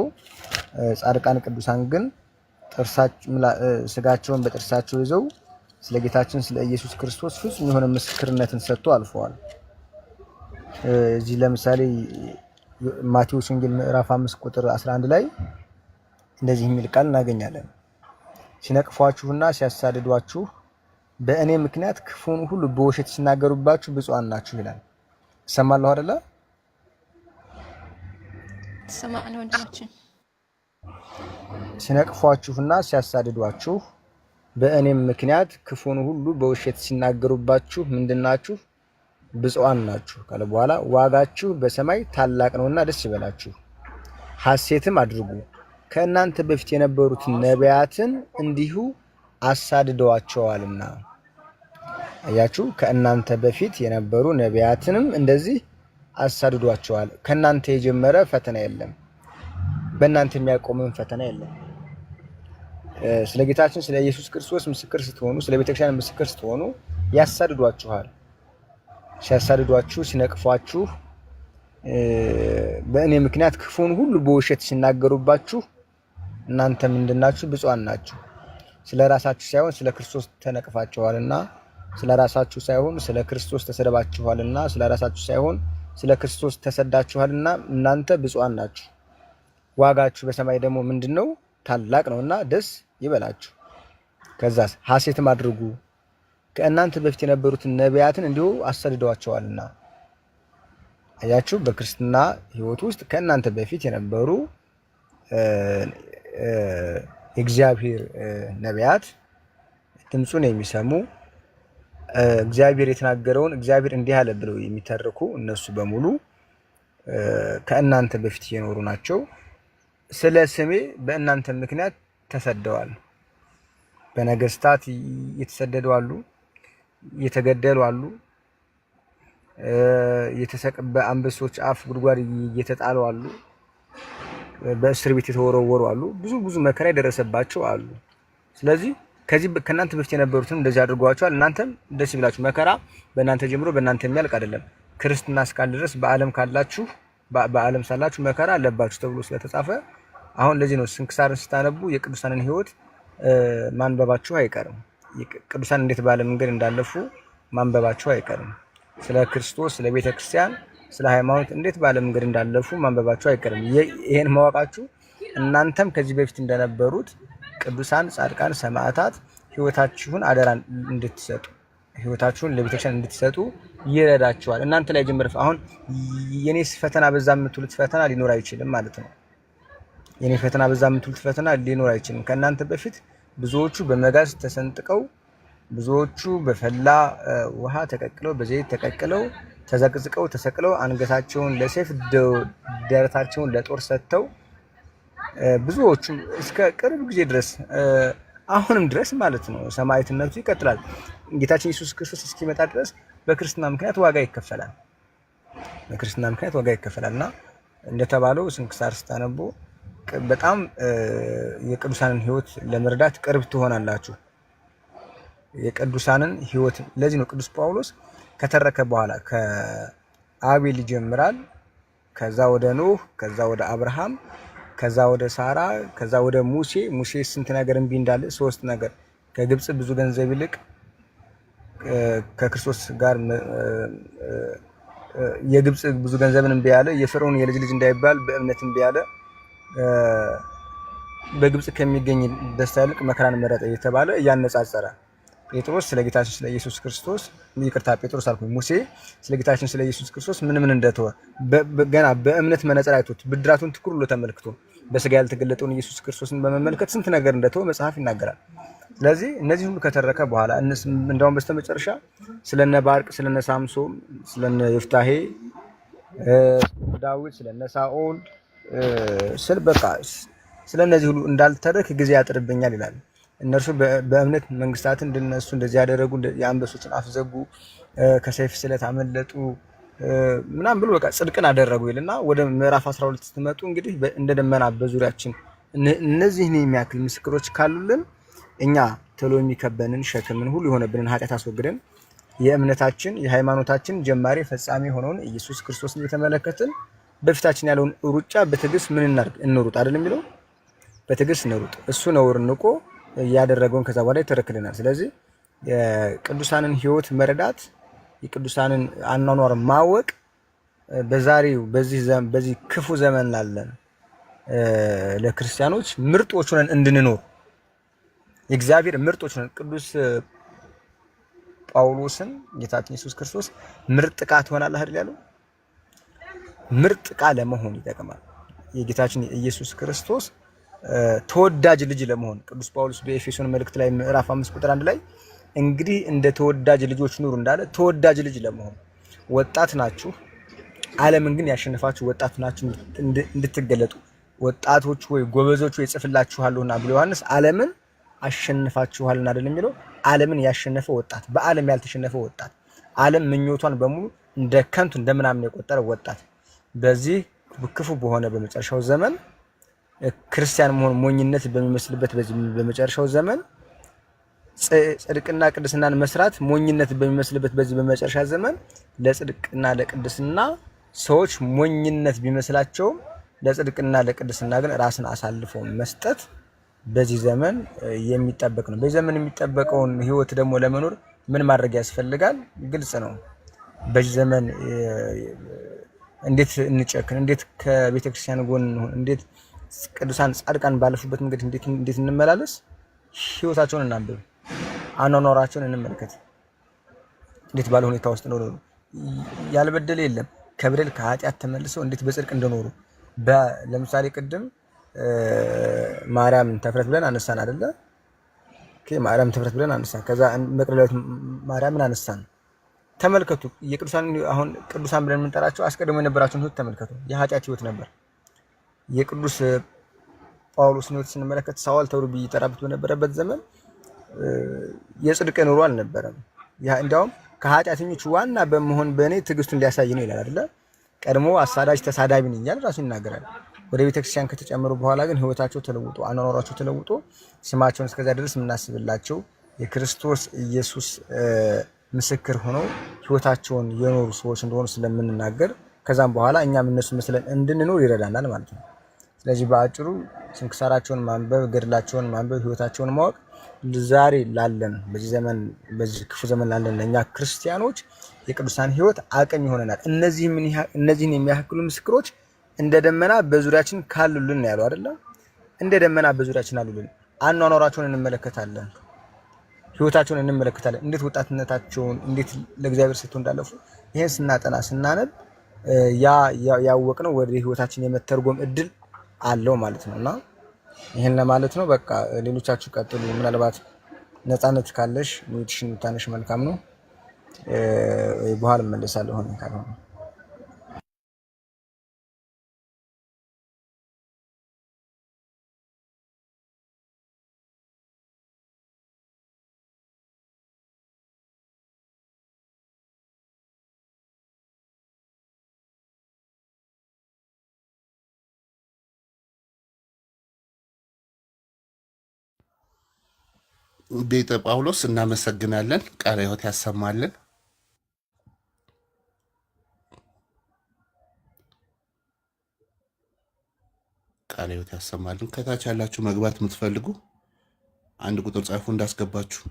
ጻድቃን ቅዱሳን ግን ስጋቸውን በጥርሳቸው ይዘው ስለ ጌታችን ስለ ኢየሱስ ክርስቶስ ፍጹም የሆነ ምስክርነትን ሰጥቶ አልፈዋል። እዚህ ለምሳሌ ማቴዎስ ወንጌል ምዕራፍ 5 ቁጥር 11 ላይ እንደዚህ የሚል ቃል እናገኛለን። ሲነቅፏችሁና ሲያሳድዷችሁ በእኔ ምክንያት ክፉን ሁሉ በውሸት ሲናገሩባችሁ ብፁዓን ናችሁ ይላል። ሰማለሁ አይደለ? ሰማን ወንድማችን። ሲነቅፏችሁና ሲያሳድዷችሁ በእኔም ምክንያት ክፉን ሁሉ በውሸት ሲናገሩባችሁ ምንድናችሁ? ብፁዓን ናችሁ ካለ በኋላ ዋጋችሁ በሰማይ ታላቅ ነውና ደስ ይበላችሁ፣ ሐሴትም አድርጉ። ከእናንተ በፊት የነበሩት ነቢያትን እንዲሁ አሳድደዋቸዋልና። አያችሁ፣ ከእናንተ በፊት የነበሩ ነቢያትንም እንደዚህ አሳድዷቸዋል። ከእናንተ የጀመረ ፈተና የለም፣ በእናንተ የሚያቆምም ፈተና የለም። ስለ ጌታችን ስለ ኢየሱስ ክርስቶስ ምስክር ስትሆኑ፣ ስለ ቤተክርስቲያን ምስክር ስትሆኑ ያሳድዷችኋል። ሲያሳድዷችሁ፣ ሲነቅፏችሁ፣ በእኔ ምክንያት ክፉን ሁሉ በውሸት ሲናገሩባችሁ እናንተ ምንድናችሁ? ብፁዓን ናችሁ። ስለ ራሳችሁ ሳይሆን ስለ ክርስቶስ ተነቅፋችኋልና፣ ስለ ራሳችሁ ሳይሆን ስለ ክርስቶስ ተሰደባችኋልና፣ ስለ ራሳችሁ ሳይሆን ስለ ክርስቶስ ተሰዳችኋልና እናንተ ብፁዓን ናችሁ። ዋጋችሁ በሰማይ ደግሞ ምንድነው? ታላቅ ነውና ደስ ይበላችሁ። ከዛስ ሐሴትም አድርጉ፣ ከእናንተ በፊት የነበሩትን ነቢያትን እንዲሁ አሳድደዋቸዋልና። አያችሁ፣ በክርስትና ሕይወት ውስጥ ከእናንተ በፊት የነበሩ የእግዚአብሔር ነቢያት ድምፁን የሚሰሙ እግዚአብሔር የተናገረውን እግዚአብሔር እንዲህ አለ ብለው የሚተርኩ እነሱ በሙሉ ከእናንተ በፊት የኖሩ ናቸው። ስለ ስሜ በእናንተ ምክንያት ተሰደዋል። በነገስታት የተሰደዱ አሉ፣ የተገደሉ አሉ፣ በአንበሶች አፍ ጉድጓድ እየተጣሉ አሉ፣ በእስር ቤት የተወረወሩ አሉ፣ ብዙ መከራ የደረሰባቸው አሉ። ስለዚህ ከእናንተ በፊት የነበሩትን እንደዚህ አድርጓቸዋል። እናንተም ደስ ይብላችሁ። መከራ በእናንተ ጀምሮ በእናንተ የሚያልቅ አይደለም። ክርስትና እስካለ ድረስ በዓለም ሳላችሁ መከራ አለባችሁ ተብሎ ስለተጻፈ አሁን ለዚህ ነው ስንክሳርን ስታነቡ የቅዱሳንን ሕይወት ማንበባችሁ አይቀርም። ቅዱሳን እንዴት ባለ መንገድ እንዳለፉ ማንበባችሁ አይቀርም። ስለ ክርስቶስ፣ ስለ ቤተ ክርስቲያን፣ ስለ ሃይማኖት እንዴት ባለ መንገድ እንዳለፉ ማንበባችሁ አይቀርም። ይሄን ማወቃችሁ እናንተም ከዚህ በፊት እንደነበሩት ቅዱሳን፣ ጻድቃን፣ ሰማዕታት ሕይወታችሁን አደራ እንድትሰጡ ሕይወታችሁን ለቤተክርስቲያን እንድትሰጡ ይረዳችኋል። እናንተ ላይ ጀምር አሁን የኔስ ፈተና በዛ የምትሉት ፈተና ሊኖር አይችልም ማለት ነው። የኔ ፈተና በዛ የምትሉት ፈተና ሊኖር አይችልም። ከእናንተ በፊት ብዙዎቹ በመጋዝ ተሰንጥቀው፣ ብዙዎቹ በፈላ ውሃ ተቀቅለው፣ በዘይት ተቀቅለው፣ ተዘቅዝቀው፣ ተሰቅለው፣ አንገታቸውን ለሰይፍ ደረታቸውን ለጦር ሰጥተው፣ ብዙዎቹ እስከ ቅርብ ጊዜ ድረስ አሁንም ድረስ ማለት ነው ሰማዕትነቱ ይቀጥላል። ጌታችን ኢየሱስ ክርስቶስ እስኪመጣ ድረስ በክርስትና ምክንያት ዋጋ ይከፈላል። በክርስትና ምክንያት ዋጋ ይከፈላልና እንደተባለው ስንክሳር ስታነቡ በጣም የቅዱሳንን ሕይወት ለመረዳት ቅርብ ትሆናላችሁ። የቅዱሳንን ሕይወት ለዚህ ነው ቅዱስ ጳውሎስ ከተረከ በኋላ ከአቤል ይጀምራል። ከዛ ወደ ኖህ፣ ከዛ ወደ አብርሃም፣ ከዛ ወደ ሳራ፣ ከዛ ወደ ሙሴ ስንት ነገር እምቢ እንዳለ 3 ነገር ከግብጽ ብዙ ገንዘብ ይልቅ ከክርስቶስ ጋር የግብጽ ብዙ ገንዘብን እምቢ ያለ፣ የፈርዖን የልጅ ልጅ እንዳይባል በእምነት እምቢ ያለ፣ በግብጽ ከሚገኝ ደስታ ይልቅ መከራን መረጠ እየተባለ እያነጻጸረ ጴጥሮስ ስለ ጌታችን ስለ ኢየሱስ ክርስቶስ ጴጥሮስ አልኩኝ፣ ሙሴ ስለ ጌታችን ስለ ኢየሱስ ክርስቶስ ምን እንደተወ ገና በእምነት መነጽር አይቶት ብድራቱን ትኩር ብሎ ተመልክቶ በስጋ ያልተገለጠውን ኢየሱስ ክርስቶስን በመመልከት ስንት ነገር እንደተወ መጽሐፍ ይናገራል። ስለዚህ እነዚህ ሁሉ ከተረከ በኋላ እንደውም በስተመጨረሻ ስለነ ባርቅ፣ ስለነ ሳምሶን፣ ስለነ ይፍታሄ፣ ዳዊት፣ ስለነ ሳኦል ስለነዚህ ሁሉ እንዳልተረክ ጊዜ ያጥርብኛል ይላል። እነርሱ በእምነት መንግስታትን እንደነሱ እንደዚህ ያደረጉ፣ የአንበሶችን አፍ ዘጉ፣ ከሰይፍ ስለት አመለጡ ምናምን ብሎ በቃ ጽድቅን አደረጉ ይልና ወደ ምዕራፍ 12 ስትመጡ እንግዲህ እንደ ደመና በዙሪያችን እነዚህን የሚያክል ምስክሮች ካሉልን እኛ ቶሎ የሚከበንን ሸክምን ሁሉ የሆነብንን ኃጢአት አስወግደን የእምነታችን የሃይማኖታችን ጀማሪ ፈጻሚ ሆነውን ኢየሱስ ክርስቶስን እየተመለከትን በፊታችን ያለውን ሩጫ በትዕግስት ምን እናድርግ? እንሩጥ አይደል የሚለው? በትዕግስት እንሩጥ። እሱ ነውር ንቆ ያደረገውን ከዛ በኋላ ይተረክልናል። ስለዚህ የቅዱሳንን ሕይወት መረዳት፣ የቅዱሳንን አኗኗር ማወቅ በዛሬው በዚህ ክፉ ዘመን ላለን ለክርስቲያኖች ምርጦች ሆነን እንድንኖር የእግዚአብሔር ምርጦች ሆነን ቅዱስ ጳውሎስን ጌታችን ኢየሱስ ክርስቶስ ምርጥ ዕቃ ትሆናለህ አይደል ያለው? ምርጥ ዕቃ ለመሆን ይጠቅማል። የጌታችን የኢየሱስ ክርስቶስ ተወዳጅ ልጅ ለመሆን ቅዱስ ጳውሎስ በኤፌሶን መልእክት ላይ ምዕራፍ 5 ቁጥር 1 ላይ እንግዲህ እንደ ተወዳጅ ልጆች ኑሩ እንዳለ ተወዳጅ ልጅ ለመሆን ወጣት ናችሁ፣ ዓለምን ግን ያሸነፋችሁ ወጣት ናችሁ እንድትገለጡ ወጣቶች ወይ ጎበዞች ወይ ጽፍላችኋለሁና ብሎ ዮሐንስ ዓለምን አሸንፋችኋልና አይደል የሚለው? ዓለምን ያሸነፈ ወጣት፣ በዓለም ያልተሸነፈ ወጣት፣ ዓለም ምኞቷን በሙሉ እንደ ከንቱ እንደምናምን የቆጠረ ወጣት በዚህ ክፉ በሆነ በመጨረሻው ዘመን ክርስቲያን መሆን ሞኝነት በሚመስልበት በዚህ በመጨረሻው ዘመን ጽድቅና ቅድስናን መስራት ሞኝነት በሚመስልበት በዚህ በመጨረሻ ዘመን ለጽድቅና ለቅድስና ሰዎች ሞኝነት ቢመስላቸውም ለጽድቅና ለቅድስና ግን ራስን አሳልፎ መስጠት በዚህ ዘመን የሚጠበቅ ነው። በዚህ ዘመን የሚጠበቀውን ሕይወት ደግሞ ለመኖር ምን ማድረግ ያስፈልጋል? ግልጽ ነው። በዚህ ዘመን እንዴት እንጨክን፣ እንዴት ከቤተ ክርስቲያን ጎን እንሆን፣ እንዴት ቅዱሳን ጻድቃን ባለፉበት መንገድ እንዴት እንመላለስ፣ ሕይወታቸውን እናንብብ፣ አኗኗራቸውን እንመልከት። እንዴት ባለ ሁኔታ ውስጥ ነው ያልበደለ የለም ከበደል ከኃጢአት ተመልሰው እንዴት በጽድቅ እንደኖሩ ለምሳሌ ቅድም ማርያምን ተፍረት ብለን አነሳን አይደለ? ማርያም ተፍረት ብለን አነሳን። ከዛ መቅደላዊት ማርያምን አነሳን። ተመልከቱ። የቅዱሳን አሁን ቅዱሳን ብለን የምንጠራቸው አስቀድሞ የነበራቸውን ህይወት ተመልከቱ። የኃጢአት ህይወት ነበር። የቅዱስ ጳውሎስን ህይወት ስንመለከት ሳውል ተብሎ ቢጠራበት በነበረበት ዘመን የጽድቅ ኑሮ አልነበረም። እንዲያውም ከኃጢአተኞች ዋና በመሆን በእኔ ትዕግስቱን ሊያሳይ ነው ይላል አይደለ? ቀድሞ አሳዳጅ ተሳዳቢ ነኝ እያለ ራሱ ይናገራል። ወደ ቤተክርስቲያን ከተጨመሩ በኋላ ግን ህይወታቸው ተለውጦ አኗኗራቸው ተለውጦ ስማቸውን እስከዛ ድረስ የምናስብላቸው የክርስቶስ ኢየሱስ ምስክር ሆነው ህይወታቸውን የኖሩ ሰዎች እንደሆኑ ስለምንናገር ከዛም በኋላ እኛም እነሱ መስለን እንድንኖር ይረዳናል ማለት ነው። ስለዚህ በአጭሩ ስንክሳራቸውን ማንበብ፣ ገድላቸውን ማንበብ፣ ህይወታቸውን ማወቅ ዛሬ ላለን በዚህ ክፉ ዘመን ላለን ለእኛ ክርስቲያኖች የቅዱሳን ህይወት አቅም ይሆነናል። እነዚህን የሚያክሉ ምስክሮች እንደ ደመና በዙሪያችን ካሉልን ያለው አይደለም። እንደ ደመና በዙሪያችን አሉልን። አኗኗራቸውን እንመለከታለን፣ ህይወታቸውን እንመለከታለን። እንዴት ወጣትነታቸውን እንዴት ለእግዚአብሔር ሰጥቶ እንዳለፉ ይሄን ስናጠና ስናነብ ያወቅነው ወደ ህይወታችን የመተርጎም እድል አለው ማለት ነውና ይሄን ለማለት ነው። በቃ ሌሎቻችሁ ቀጥሉ። ምናልባት ነፃነት ካለሽ ሙትሽን ታነሽ መልካም ነው። በኋላ መለሳለሁ ሆነ ካልሆነ ቤተ ጳውሎስ እናመሰግናለን። ቃለ ሕይወት ያሰማልን። ቃለ ሕይወት ያሰማልን። ከታች ያላችሁ መግባት የምትፈልጉ አንድ ቁጥር ጻፉ እንዳስገባችሁ።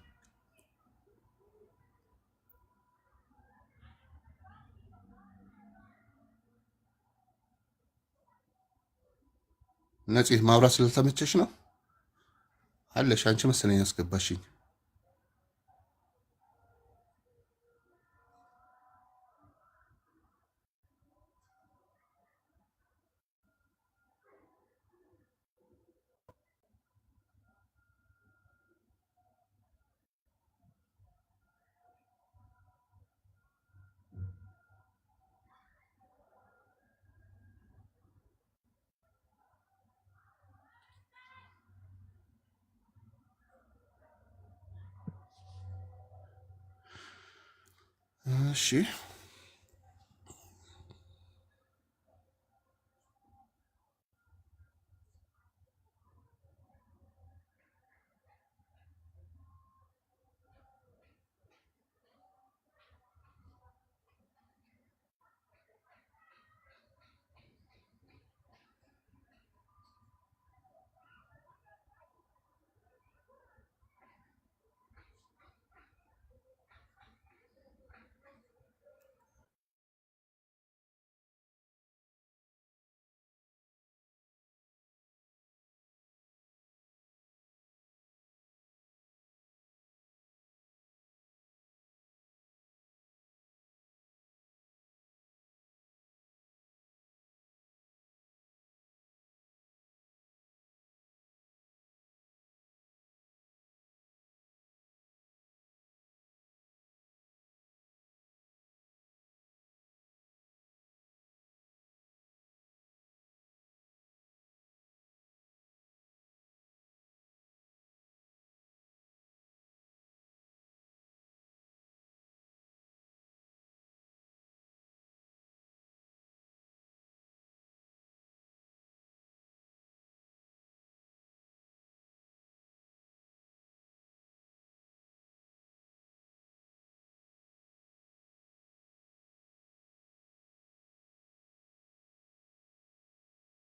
ነፂ ማውራት ስለተመቸሽ ነው አለሽ። አንቺ መሰለኝ ያስገባሽኝ። እሺ